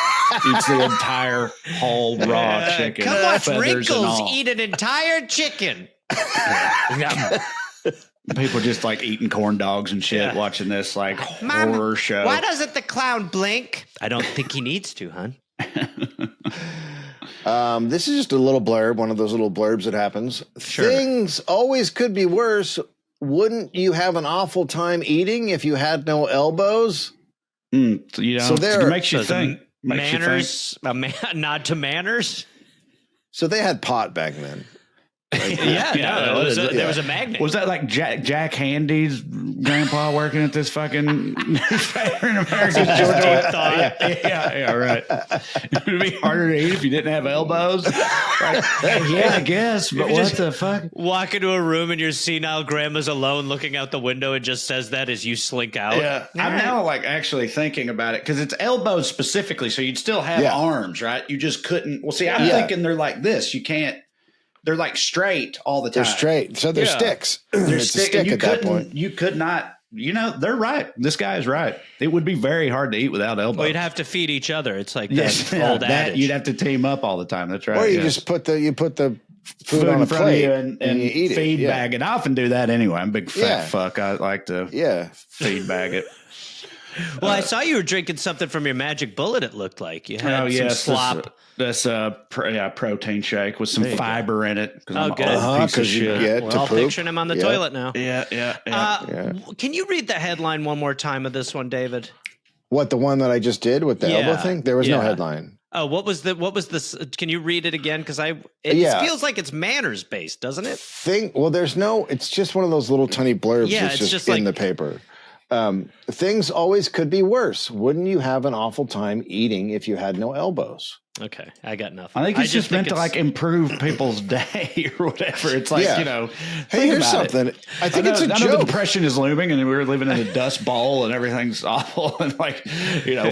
Eats the entire whole raw chicken. Come watch feathers and Wrinkles all. eat an entire chicken. People just like eating corn dogs and shit, watching this like horror show. Why doesn't the clown blink? I don't think he needs to, hon. This is just a little blurb, one of those little blurbs that happens. Sure. Things always could be worse. Wouldn't you have an awful time eating if you had no elbows? So there it makes you think. Manners, nod to manners. So they had pot back then. There was a magnet. Was that like Jack Handy's grandpa working at this fucking newspaper in America? Yeah, right. It would be harder to eat if you didn't have elbows. I guess, but what the fuck? Walk into a room and your senile grandma's alone looking out the window and just says that as you slink out. Yeah, I'm now like actually thinking about it because it's elbows specifically, so you'd still have arms, right? You just couldn't. Well, see, I'm thinking they're like this. You can't. They're like straight all the time. They're straight. So they're sticks. They're It's a stick at that point. You could not, they're right. This guy is right. It would be very hard to eat without elbows. Well, you'd have to feed each other. It's like that old adage. You'd have to team up all the time. That's right. Or you just put the food on in a front plate of you and you eat it. feed Yeah. bag it. I often do that anyway. I'm a big fat Yeah. fuck. I like to Yeah. feed bag it. Well, I saw you were drinking something from your magic bullet. It looked like you had some slop. That's a protein shake with some fiber in it. Oh, good. Because you get We're to all poop. picturing him on the toilet now. Yeah. Can you read the headline one more time of this one, David? What, the one that I just did with the elbow thing? There was no headline. Oh, what was this? Can you read it again? Because it feels like it's manners based, doesn't it? It's just one of those little tiny blurbs that's just in the paper. Things always could be worse. Wouldn't you have an awful time eating if you had no elbows? Okay, I got nothing. I think it's just meant to like improve people's day or whatever. It's like, hey, here's something. I think it's a joke. The depression is looming and we're living in a dust bowl and everything's awful and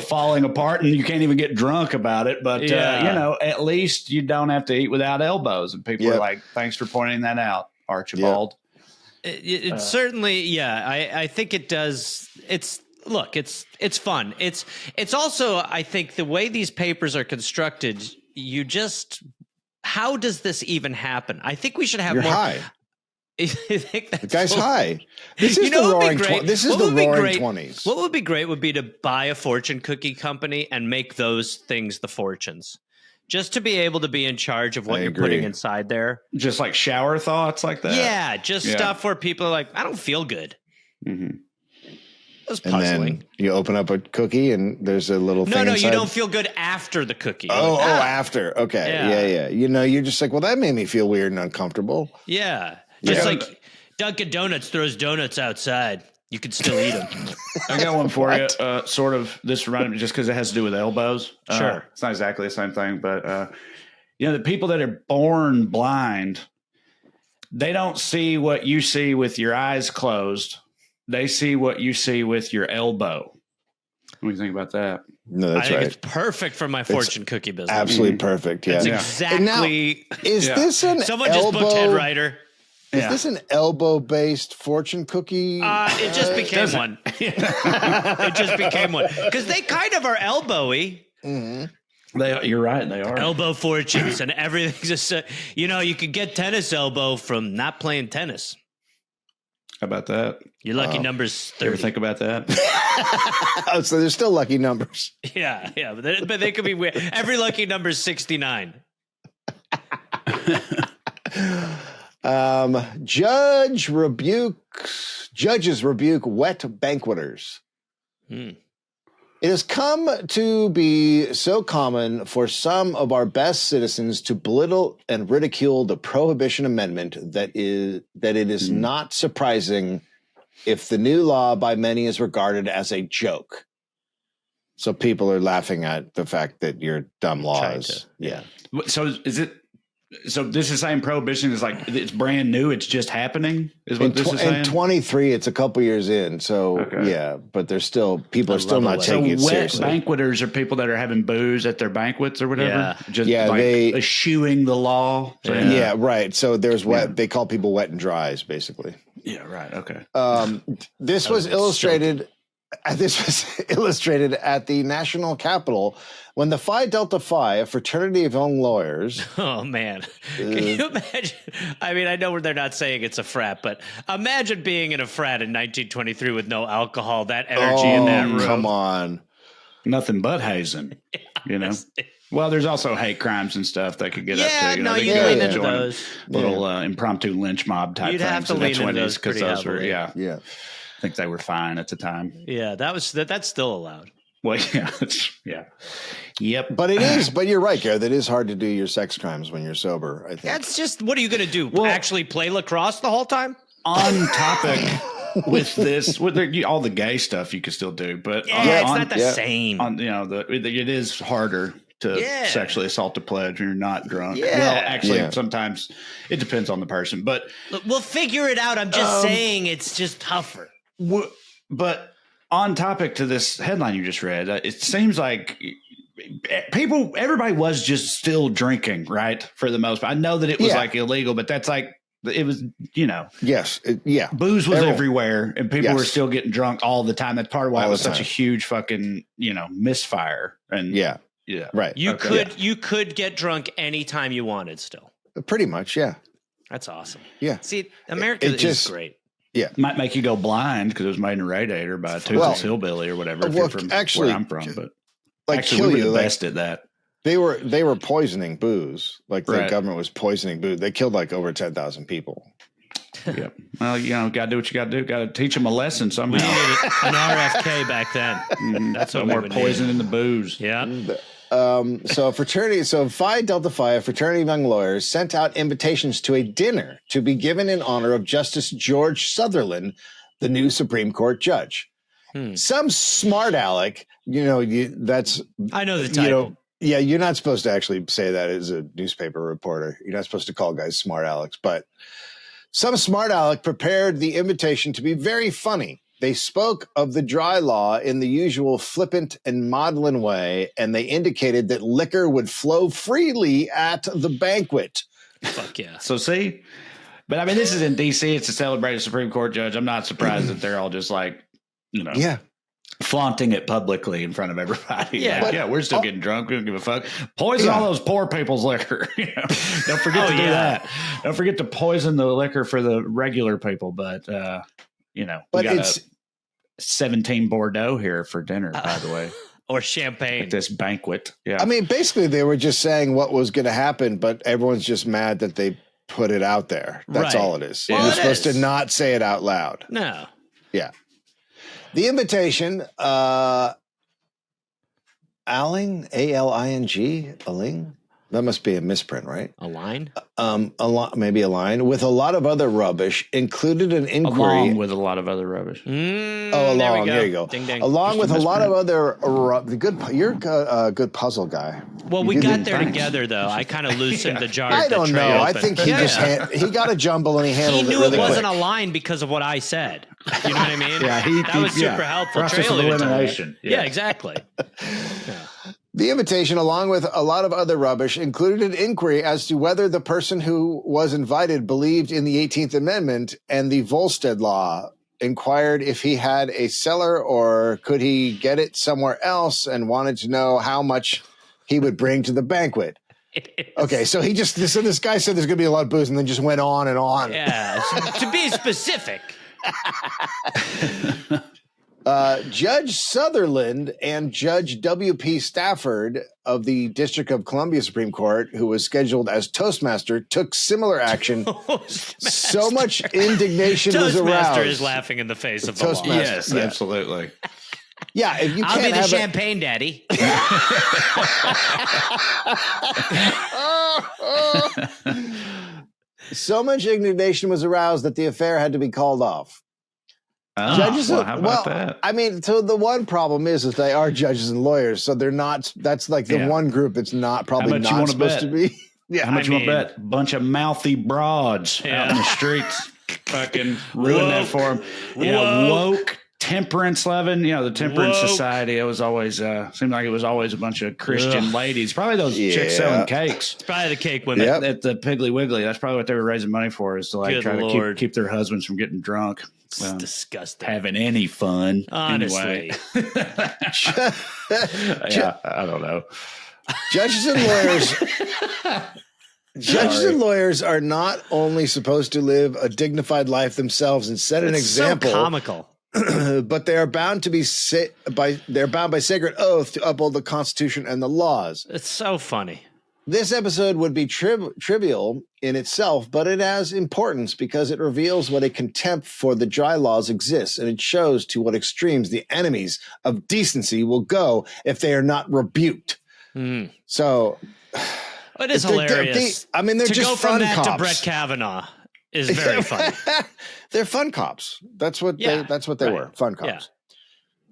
falling apart and you can't even get drunk about it. But, at least you don't have to eat without elbows. And people are like, thanks for pointing that out, Archibald. It certainly, I think it does. It's fun. It's also, I think, the way these papers are constructed. How does this even happen? I think we should have more. High. I think the guy's high. This is the roaring. This is the roaring 20s. What would be great would be to buy a fortune cookie company and make those things the fortunes. Just to be able to be in charge of what you're putting inside there. Just like shower thoughts like that? Yeah, stuff where people are like, I don't feel good. Mm-hmm. That's puzzling. And then you open up a cookie and there's a little thing inside. You don't feel good after the cookie. After. Okay. Yeah. You're just like, well, that made me feel weird and uncomfortable. Yeah. Just like Dunkin' Donuts throws donuts outside. You could still eat them. I got one for you. Sort of this random, just because it has to do with elbows. Sure. It's not exactly the same thing, but the people that are born blind, they don't see what you see with your eyes closed. They see what you see with your elbow. What do you think about that? No, that's right. It's perfect for my fortune cookie business. Absolutely perfect. Yeah. That's exactly. Now, is this an someone just booked Head Writer? Is this an elbow-based fortune cookie? It just became one. It just became one because they kind of are elbowy. Mm-hmm. You're right. They are elbow fortunes, and everything's just. You could get tennis elbow from not playing tennis. How about that? Your lucky number's 30. You ever think about that? So there's still lucky numbers. Yeah, but they could be weird. Every lucky number is 69. Judges rebuke wet banqueters. It has come to be so common for some of our best citizens to belittle and ridicule the Prohibition Amendment that it is not surprising if the new law by many is regarded as a joke. So people are laughing at the fact that your dumb laws. Yeah. So is it? So this is saying Prohibition is like it's brand new. It's just happening. Is what this is saying. In 23, it's a couple years in. So but there's still people are still not taking it seriously. Banqueters are people that are having booze at their banquets or whatever. They eschewing the law. Yeah, right. So there's wet. They call people wet and dries, basically. Yeah, right. Okay. This was illustrated. This was illustrated at the National Capitol when the Phi Delta Phi, a fraternity of young lawyers. Oh, man. Can you imagine? I mean, I know they're not saying it's a frat, but imagine being in a frat in 1923 with no alcohol, that energy in that room. Come on. Nothing but hazing, Well, there's also hate crimes and stuff that could get up to. You lean into those. Little impromptu lynch mob type You'd things. Have to lean into those because those were, Yeah. I think they were fine at the time. Yeah, that's still allowed. Well, Yep. But it is. But you're right, Gareth. It is hard to do your sex crimes when you're sober, I think. That's just, what are you going to do? Well, actually play lacrosse the whole time? On topic with this, all the gay stuff you can still do, but it's not the same. It is harder to sexually assault a pledge when you're not drunk. Yeah. Well, actually, sometimes it depends on the person, but we'll figure it out. I'm just saying it's just tougher. But on topic to this headline you just read, it seems like everybody was just still drinking, right? For the most part. I know that it was like illegal, but that's like, it was, Yes. Booze was everywhere and people were still getting drunk all the time. That's part of why it was such a huge fucking, misfire. And yeah. Right. You could get drunk anytime you wanted still. Pretty much. Yeah. That's awesome. Yeah. See, America is great. Might make you go blind because it was made in a radiator by a toothless hillbilly or whatever. If you're from where I'm from, but like actually, we were the best at that. They were poisoning booze. Like the government was poisoning booze. They killed like over 10,000 people. Yep. Well, got to do what you got to do. Got to teach them a lesson somehow. We needed an RFK back then. That's what more poison in the booze. Yeah. So Phi Delta Phi, a fraternity of young lawyers, sent out invitations to a dinner to be given in honor of Justice George Sutherland, the new Supreme Court judge. Some smart aleck, I know the title. You're not supposed to actually say that as a newspaper reporter. You're not supposed to call guys smart alecks, but some smart aleck prepared the invitation to be very funny. They spoke of the dry law in the usual flippant and maudlin way, and they indicated that liquor would flow freely at the banquet. Fuck yeah. So see, but I mean, this is in D.C. It's to celebrate a Supreme Court judge. I'm not surprised that they're all just like, flaunting it publicly in front of everybody. Yeah, we're still getting drunk. We don't give a fuck. Poison all those poor people's liquor. Don't forget to do that. Don't forget to poison the liquor for the regular people. But but we got 17 Bordeaux here for dinner, by the way. Or champagne. At this banquet. Yeah. I mean, basically, they were just saying what was going to happen, but everyone's just mad that they put it out there. That's all it is. Well, you're supposed to not say it out loud. No. Yeah. The invitation, Aling, A-L-I-N-G, Aling. That must be a misprint, right? A line? Maybe a line with a lot of other rubbish included an inquiry. Along with a lot of other rubbish. Along. There you go. Ding, ding. Along with a lot of other you're a good puzzle guy. Well, we got there together, though. I kind of loosened the jar. I don't know. I think he he got a jumble and he handled it really quick. He knew it wasn't a line because of what I said. You know what I mean? That was super helpful. Process of elimination. Yeah, exactly. The invitation, along with a lot of other rubbish, included an inquiry as to whether the person who was invited believed in the 18th Amendment and the Volstead law, inquired if he had a cellar or could he get it somewhere else, and wanted to know how much he would bring to the banquet. Okay, so this guy said there's going to be a lot of booze and then just went on and on. Yeah, to be specific. Judge Sutherland and Judge W.P. Stafford of the District of Columbia Supreme Court, who was scheduled as Toastmaster, took similar action. So much indignation was aroused. Toastmaster is laughing in the face of the law. Yes, absolutely. Yeah, if you I'll can't be the have champagne daddy. So much indignation was aroused that the affair had to be called off. Judges, how about that? I mean, so the one problem is they are judges and lawyers, so they're not. That's like the one group that's not probably not supposed to be. Yeah, how much you want to bet? Bunch of mouthy broads out in the streets, fucking ruin that for them. Woke temperance loving. The temperance society. It was always seemed like it was always a bunch of Christian ladies. Probably those chicks selling cakes. It's probably the cake women at the Piggly Wiggly. That's probably what they were raising money for, is to try to keep their husbands from getting drunk. It's disgusting. Having any fun. Honestly. Anyway. I don't know. Judges and lawyers are not only supposed to live a dignified life themselves and set an example. So comical. But they are bound to be they're bound by sacred oath to uphold the Constitution and the laws. It's so funny. This episode would be trivial in itself, but it has importance because it reveals what a contempt for the dry laws exists, and it shows to what extremes the enemies of decency will go if they are not rebuked. So it is hilarious. They're to just go from fun that cops. to Brett Kavanaugh is very funny. They're fun cops. That's what they were. Fun cops.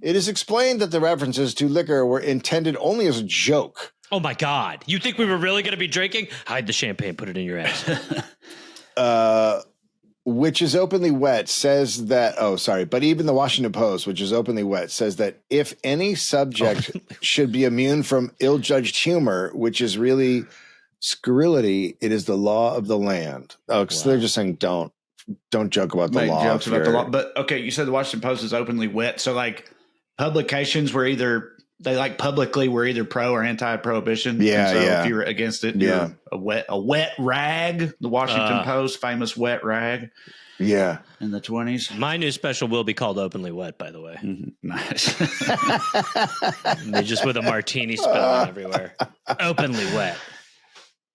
Yeah. It is explained that the references to liquor were intended only as a joke. Oh my God. You think we were really going to be drinking? Hide the champagne, put it in your ass. Which is openly wet, says that, but even the Washington Post, which is openly wet, says that if any subject should be immune from ill-judged humor, which is really scurrility, it is the law of the land. Oh, because they're just saying don't joke about the law. Jokes about the law. But okay, you said the Washington Post is openly wet, so publications were either they like publicly were either pro or anti-prohibition. Yeah, And so yeah. if you were against it, Yeah. you're a wet rag, the Washington Post famous wet rag Yeah. in the 20s. My new special will be called Openly Wet, by the way. Nice. They just with a martini spilling everywhere. Openly wet.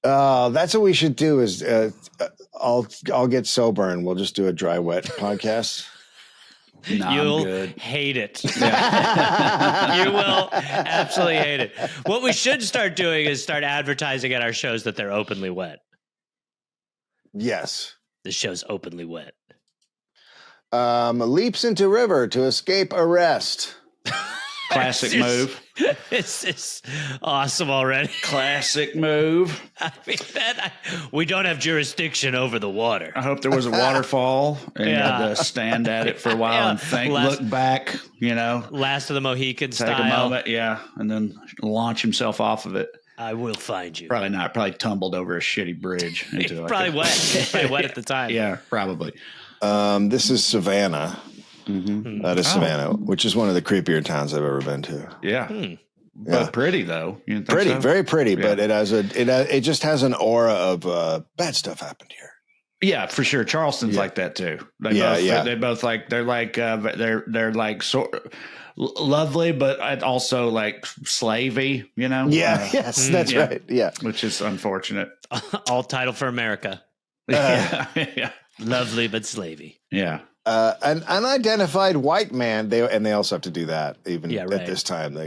That's what we should do is I'll get sober and we'll just do a dry wet podcast. Nah, I'm You'll good. hate it. You will absolutely hate it. What we should start doing is start advertising at our shows that they're openly wet. Yes. The show's openly wet. Leaps into river to escape arrest. Classic move. This is awesome already. Classic move. I mean, we don't have jurisdiction over the water. I hope there was a waterfall and you had to stand at it for a while and think, look back, Last of the Mohican take style. a moment, and then launch himself off of it. I will find you. Probably not. Probably tumbled over a shitty bridge. Into like probably wet. It's probably wet at the time. Yeah, probably. This is Savannah. That is Savannah, which is one of the creepier towns I've ever been to. Yeah. But pretty though. You didn't think Pretty, so? very pretty, Yeah. but it just has an aura of bad stuff happened here. Yeah, for sure. Charleston's like that too. They both like they're like sort lovely, but also like slavey. Yeah, yes, that's right. Yeah, which is unfortunate. All title for America. Yeah. Lovely but slavey. Yeah. an unidentified white man. They also have to do that even at this time.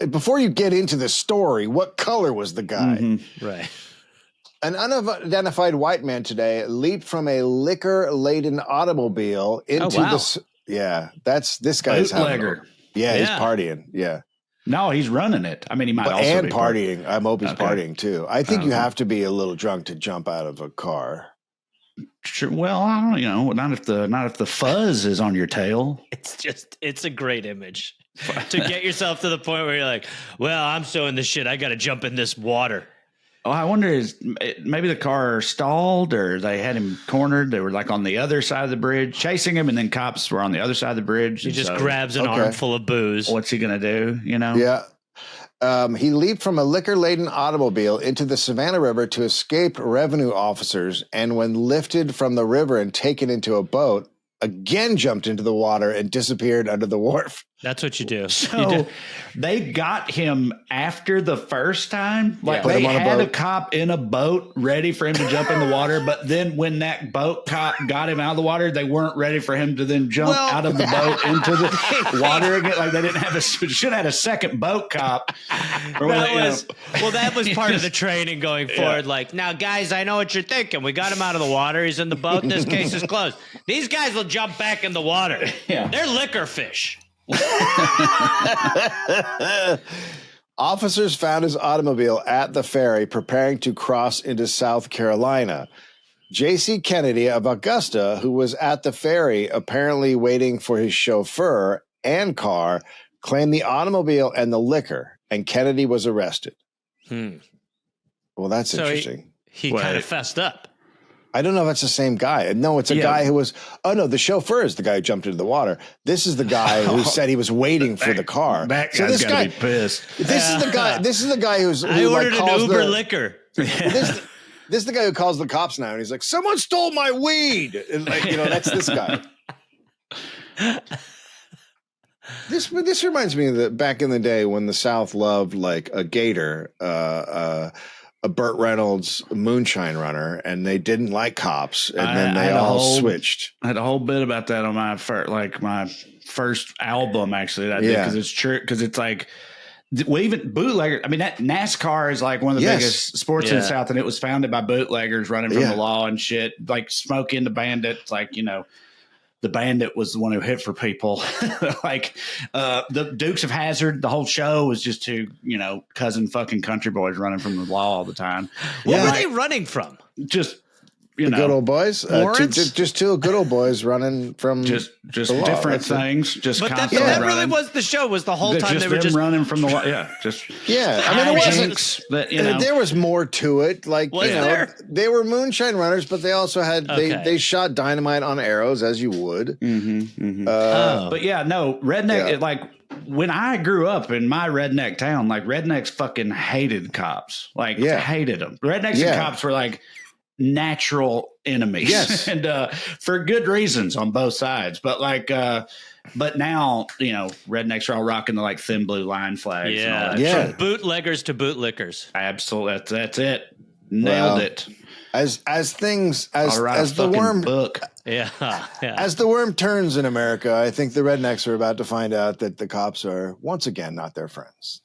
Before you get into the story, what color was the guy? Mm-hmm. Right. An unidentified white man today leaped from a liquor-laden automobile into the. Yeah, that's this guy's bootlegger. He's partying. Yeah. No, he's running it. I mean, he might also be partying. I hope he's partying too. I think you have to be a little drunk to jump out of a car. Sure. Well, I don't know. Not if the fuzz is on your tail. It's a great image to get yourself to the point where you're like, well, I'm so in this shit, I got to jump in this water. Oh, I wonder maybe the car stalled or they had him cornered. They were like on the other side of the bridge chasing him, and then cops were on the other side of the bridge. He just grabs an armful of booze. What's he going to do? Yeah. He leaped from a liquor-laden automobile into the Savannah River to escape revenue officers, and when lifted from the river and taken into a boat, again jumped into the water and disappeared under the wharf. That's what you do. So they got him after the first time. Like Put they him on a had a boat. cop in a boat ready for him to jump in the water. But then when that boat cop got him out of the water, they weren't ready for him to then jump out of the boat into the water again. Like they didn't have should have had a second boat cop. That was part of the training going forward. Like, now, guys, I know what you're thinking. We got him out of the water. He's in the boat. This case is closed. These guys will jump back in the water. Yeah. They're liquor fish. Officers found his automobile at the ferry preparing to cross into South Carolina. J.C. Kennedy of Augusta, who was at the ferry apparently waiting for his chauffeur and car, claimed the automobile and the liquor, and Kennedy was arrested. Well, that's interesting. He kind of fessed up. I don't know if it's the same guy. No, it's a guy who was. Oh no, the chauffeur is the guy who jumped into the water. This is the guy who said he was waiting for the car. That guy's gotta be pissed. This is the guy. This is the guy who I ordered an Uber liquor. This is the guy who calls the cops now, and he's like, "Someone stole my weed." And that's this guy. This reminds me of back in the day when the South loved like a gator, a Burt Reynolds moonshine runner, and they didn't like cops, and then they all switched. I had a whole bit about that on my first album, actually. That I did, because it's true. Because it's like even bootlegger. I mean, that NASCAR is like one of the biggest sports in the South, and it was founded by bootleggers running from the law and shit. Like Smokey and the Bandit, the Bandit was the one who hit for people. The Dukes of Hazzard, the whole show was just two, cousin fucking country boys running from the law all the time. What were they running from? Just you know, good old boys. Just two good old boys running from just the law. different That's it. things. Just But that constantly really running. was the show. Was the whole time just they were them just running from the law. Yeah, just Yeah, I mean, it wasn't. hijinks that, you know. There was more to it. Like, Was you know, there? they were moonshine runners, but they also had Okay. they shot dynamite on arrows, as you would. But yeah, no, redneck. Yeah. It, like when I grew up in my redneck town, like rednecks fucking hated cops. Like hated them. Rednecks and cops were like natural enemies. Yes. And for good reasons on both sides. But like but now, you know, rednecks are all rocking the like thin blue line flags and all that. Yeah. From bootleggers to bootlickers. Absolutely. That's it. Nailed it. As things I'll write as a the fucking worm book. Yeah. as the worm turns in America, I think the rednecks are about to find out that the cops are once again not their friends.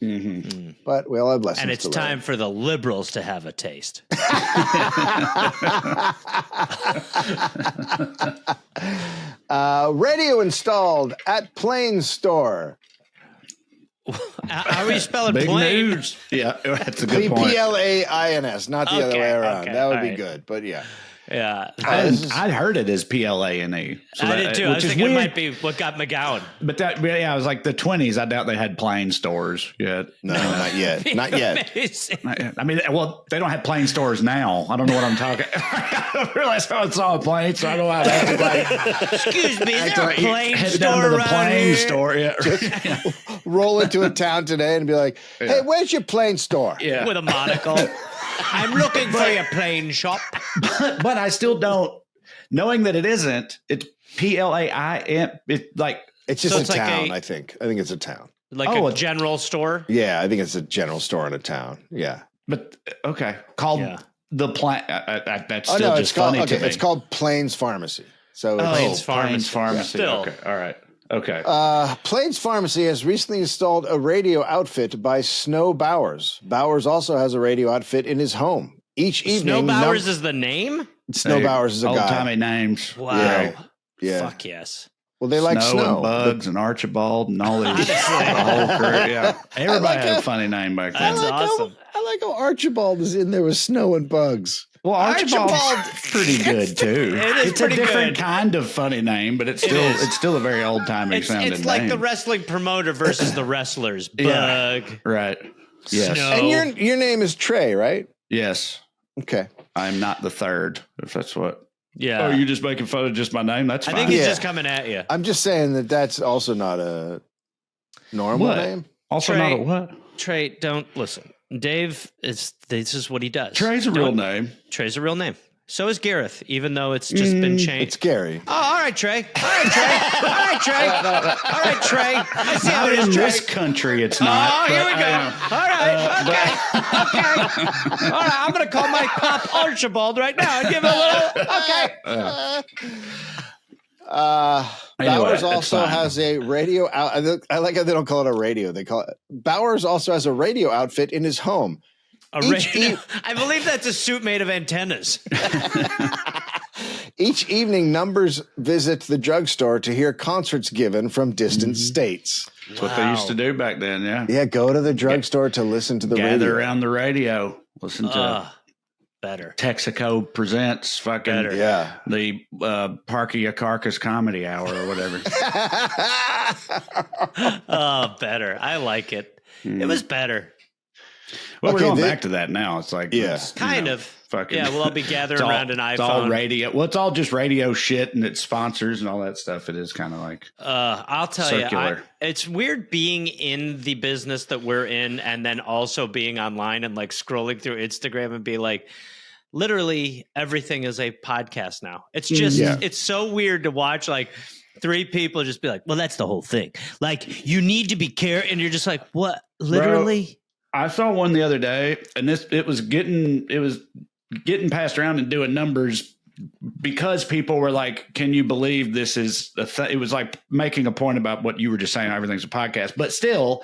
But we all have lessons. And it's to time for the liberals to have a taste. Radio installed at Plains Store. How are you spelling Big plane? news. Yeah, that's a good point. PLAINS, not the other way around. okay, That would all be right. good. But yeah. Yeah. I heard it as PLANE. So I did too. I which was is thinking it weird. might be what got McGowan. But that, yeah, I was like the 20s. I doubt they had plane stores yet. No, not yet. Not yet. Amazing. I mean, well, they don't have plane stores now. I don't know what I'm talking. I realized I saw a plane, so I don't know how to act like Excuse me, is there a plane head store down to the around plane here? store. Yeah, Roll into a town today and be like, hey, where's your plane store? yeah. With a monocle. I'm looking for your plane shop. But I still don't. Knowing that it isn't, it's PLAIN. It's like It's just So a it's like town, a- I think. I think it's a town. Like Oh, a general store. Yeah, I think it's a general store in a town. Yeah. But okay, called Yeah. the plant. That's Oh, still no, just funny to me. it's called Plains Pharmacy. So it's, Plains Pharmacy. Plains Pharmacy. Yeah. Still. Okay, all right. Okay. Plains Pharmacy has recently installed a radio outfit by Snow Bowers. Bowers also has a radio outfit in his home. Each evening, Snow Bowers is the name? Snow Bowers is a old guy. timey names. Wow. Yeah. Yeah. Fuck yes. Well, they like snow. and Bugs and Archibald and all these. Honestly. The whole crew. Yeah, everybody like had how- a funny name back I then. That's like awesome. I like how Archibald is in there with snow and bugs. Well, Archibald's pretty good too. It is it's pretty a different good. kind of funny name, but it's still a very old timey sounding It's like name. the wrestling promoter versus the wrestlers. Bug. Yeah. Right. Yes. Snow. And your name is Trae, right? Yes. Okay. I'm not the third. If that's what. Yeah. Oh, you just making fun of just my name? That's I fine. think he's Yeah. just coming at you. I'm just saying that's also not a normal What? name. also Trey- not a what? Trey, don't listen. Dave this is what he does. Trey's a real name. Trey's a real name. So is Gareth, even though it's just been It's changed. Gary. Oh, all right, Trey. All right, Trey. All right, Trey. All right, Trey. I see how Not it is, in Trey. this country, it's not. Oh, here we but, go. All right, but- okay. All right, I'm going to call my pop Archibald right now and give it a little. Okay. Anyway, Bowers it's also fine. has a radio out. I like how they don't call it a radio. They call it Bowers also has a radio outfit in his home. I believe that's a suit made of antennas. Each evening, numbers visit the drugstore to hear concerts given from distant states. That's what they used to do back then, yeah. Yeah, go to the drugstore to listen to the Gather radio. around the radio. Listen to Better. Texaco Presents fucking Better. Yeah. the Parky a Carcass Comedy Hour or whatever. Oh, better. I like it. It was better. Well, Okay, we're going back to that now. It's like, Yeah. it's, Kind of. fucking. Yeah, we'll all be gathering It's all- around an iPhone. It's all radio. Well, it's all just radio shit and it's sponsors and all that stuff. It is kind of like I'll tell circular. you, it's weird being in the business that we're in and then also being online and like scrolling through Instagram and be like, literally everything is a podcast now. It's just, it's so weird to watch like three people just be like, well, that's the whole thing. Like you need to be careful. And you're just like, what? Literally? I saw one the other day, and it was getting passed around and doing numbers because people were like, "Can you believe this is a thing?" It was like making a point about what you were just saying. Everything's a podcast, but still,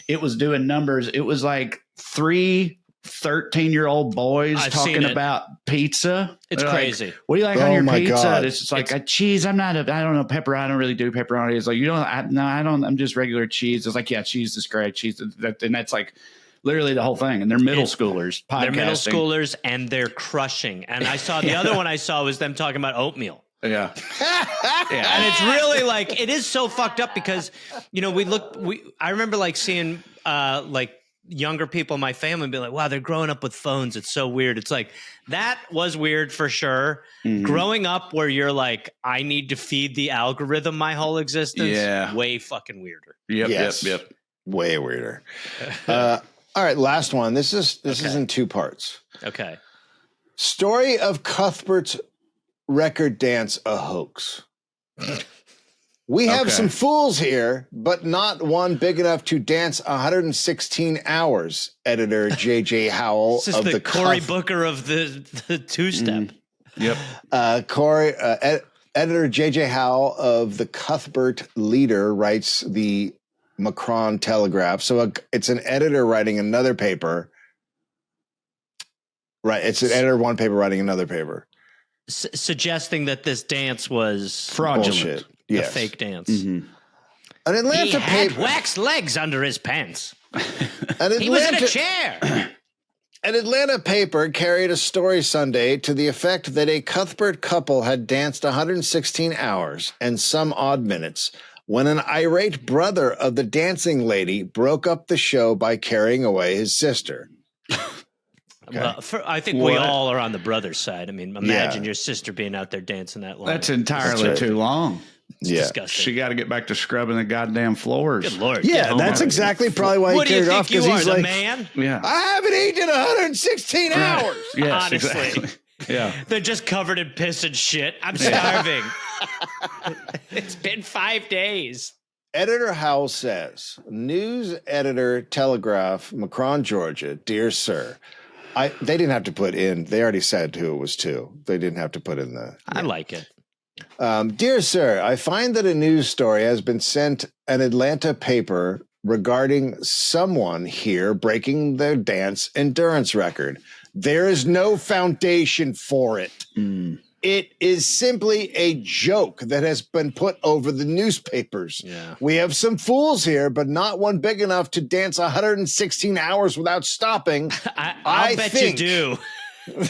it was doing numbers. It was like 3 13-year-old boys I've talking seen it. about pizza. It's They're like, crazy. what do you like Oh on your my pizza? God. It's just like a cheese. I don't know pepperoni. I don't really do pepperoni. It's like, I don't. I'm just regular cheese. It's like, yeah, cheese is great. Cheese. And that's like Literally the whole thing. And they're middle schoolers. They're middle podcasting. schoolers, and they're crushing. And I saw the other one I saw was them talking about oatmeal. Yeah. And it's really like, it is so fucked up because, I remember like seeing like younger people in my family be like, wow, they're growing up with phones. It's so weird. It's like, that was weird for sure. Mm-hmm. Growing up where you're like, I need to feed the algorithm my whole existence. Yeah. Way fucking weirder. Yep. Way weirder. All right. Last one. This is in 2 parts. Okay. Story of Cuthbert's record dance, a hoax. We have some fools here, but not one big enough to dance 116 hours. Editor J.J. Howell this is of the Cory Booker of the two-step. Yep. Editor J.J. Howell of the Cuthbert Leader writes the Macron Telegraph. So it's an editor writing another paper. Right. It's an editor one paper writing another paper. Suggesting that this dance was fraudulent. Bullshit. A Yes. fake dance. Mm-hmm. An Atlanta He had paper. wax legs under his pants. He was in a chair. An Atlanta paper carried a story Sunday to the effect that a Cuthbert couple had danced 116 hours and some odd minutes when an irate brother of the dancing lady broke up the show by carrying away his sister. Okay. Well, I think we all are on the brother's side. I mean, imagine your sister being out there dancing that long. That's entirely too long. It's disgusting. She got to get back to scrubbing the goddamn floors. Good Lord. Yeah, that's exactly probably why he carried off. What do you think you are, he's the like, man? Yeah. I haven't eaten 116 hours. Yes, Honestly. exactly. Yeah. They're just covered in piss and shit. I'm starving. It's been 5 days. Editor Howell says, news editor Telegraph, Macron, Georgia, dear sir. They didn't have to put in. They already said who it was to. They didn't have to put in the. I like it. Dear sir, I find that a news story has been sent an Atlanta paper regarding someone here breaking their dance endurance record. There is no foundation for it. It is simply a joke that has been put over the newspapers. Yeah. We have some fools here, but not one big enough to dance 116 hours without stopping. I bet you do. Bullshit.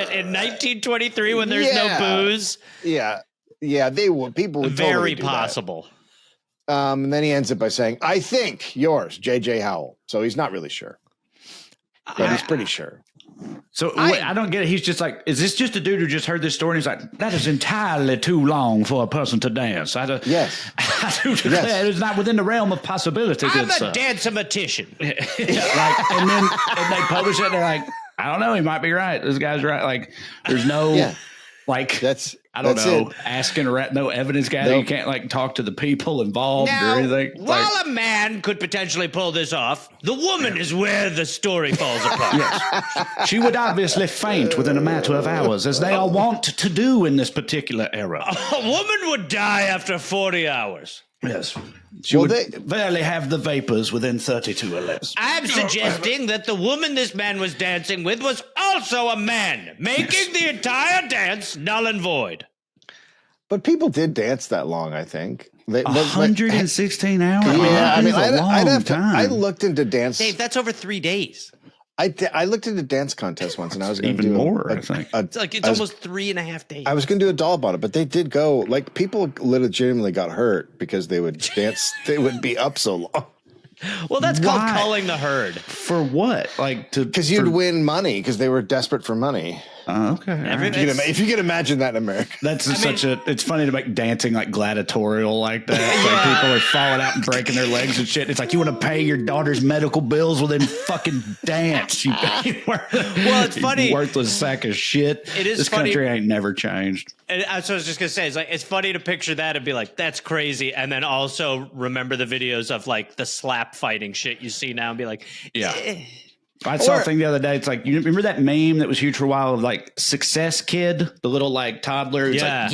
In 1923 when there's no booze. Yeah, they would. People would Very totally do possible. that. And then he ends it by saying, I think yours, J.J. Howell. So he's not really sure. But he's pretty sure. So I don't get it. He's just like, is this just a dude who just heard this story and he's like, that is entirely too long for a person to dance? Yes. I do declare it is not within the realm of possibility. I'm a dance-a-matician. and they publish it and they're like, I don't know, he might be right. This guy's right. Like, there's no I don't know, asking around, no evidence gathering. You can't like talk to the people involved Now, or anything. while a man could potentially pull this off, the woman is where the story falls apart. Yes. She would obviously faint within a matter of hours, as they are wont to do in this particular era. A woman would die after 40 hours. Yes. She would barely have the vapors within 32 or less. I'm suggesting that the woman this man was dancing with was also a man, making the entire dance null and void. But people did dance that long, I think. 116 hours? Yeah, I mean, I'd have to. time. I looked into dance. Dave, that's over 3 days. I looked into dance contest once, and I was going to do more. I think It's almost 3.5 days. I was going to do a dollop on it, but they did go like people legitimately got hurt because they would dance. They would be up so long. Well, that's called culling the herd. For what? Like because you'd win money because they were desperate for money. Okay. If you can imagine that in America, that's it's funny to make dancing like gladiatorial like that. Like people are falling out and breaking their legs and shit. It's like you want to pay your daughter's medical bills within fucking dance. Well, it's funny. Worthless sack of shit. It is this funny. country ain't never changed. And that's what I was just gonna say. It's like it's funny to picture that and be like, that's crazy, and then also remember the videos of like the slap fighting shit you see now and be like, I saw a thing the other day. It's like, you remember that meme that was huge for a while of like Success Kid, the little like toddler? It's like,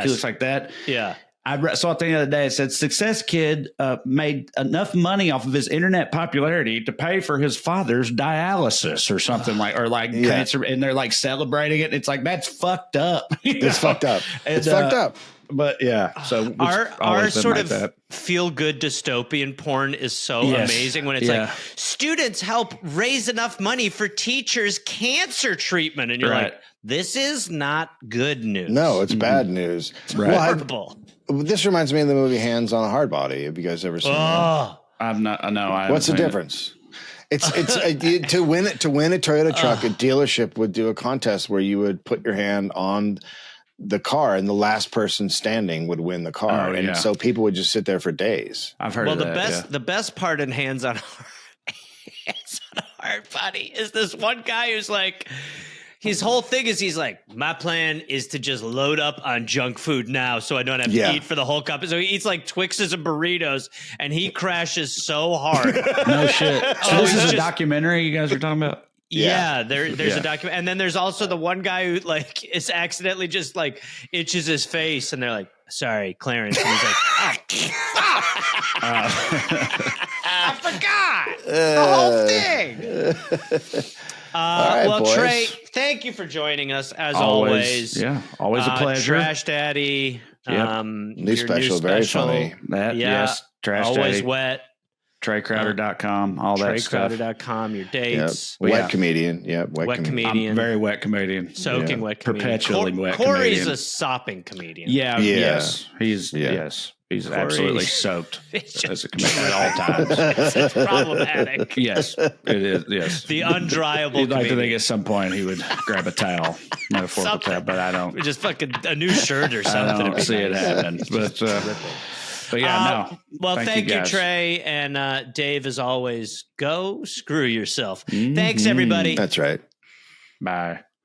he looks like that. Yeah. I saw a thing the other day. It said Success Kid made enough money off of his internet popularity to pay for his father's dialysis or something cancer. And they're like celebrating it. It's like, that's fucked up. It's fucked up. It's fucked up. But yeah, so it's our always been sort like of that. feel good dystopian porn is so Yes. amazing when it's Yeah. like students help raise enough money for teachers' cancer treatment, and you're Right. like, this is not good news. No, it's bad news. Right. Well, horrible. this reminds me of the movie Hands on a Hard Body. Have you guys ever seen that? Oh, I'm not. I know. I What's the haven't seen it. difference? It's to win a Toyota truck, a dealership would do a contest where you would put your hand on the car and the last person standing would win the car. Oh, and yeah. so people would just sit there for days. I've heard well, of the that. best yeah. the best part in Hands on a Hard Body is this one guy who's like, his whole thing is he's like, my plan is to just load up on junk food now so I don't have Yeah. to eat for the whole cup. So he eats like Twixes and burritos and he crashes so hard. No shit. So Oh, this it's is a just- documentary you guys were talking about? Yeah, there's Yeah. a document. And then there's also the one guy who like is accidentally just like itches his face and they're like, sorry, Clarence. And he's like, I forgot the whole thing. right, Well, boys. Trae, thank you for joining us as always. Yeah, always a pleasure. Trash Daddy. Yep. New special, very funny. That, Yeah. yes. Trash Always Daddy, wet. TraeCrowder.com, all that stuff. TraeCrowder.com, your Yep. dates. Well, Wet yeah. comedian. Yep. Wet comedian. I'm a very wet comedian. Soaking Yeah. wet comedian. Perpetually wet Corey's comedian. a sopping comedian. Yeah, Yeah. yes. He's Yeah. yes. He's Corey. absolutely soaked It's just as a comedian at all times. it's problematic. Yes, it is. Yes. The undryable You'd like to comedian. think at some point he would grab a towel, metaphorical Something. towel, but I don't. Just fucking a new shirt or I something. don't It'd be see it nice. happen. But yeah, no. Well, thank you, guys. Trae. And Dave, as always, go screw yourself. Mhm. Thanks, everybody. That's right. Bye.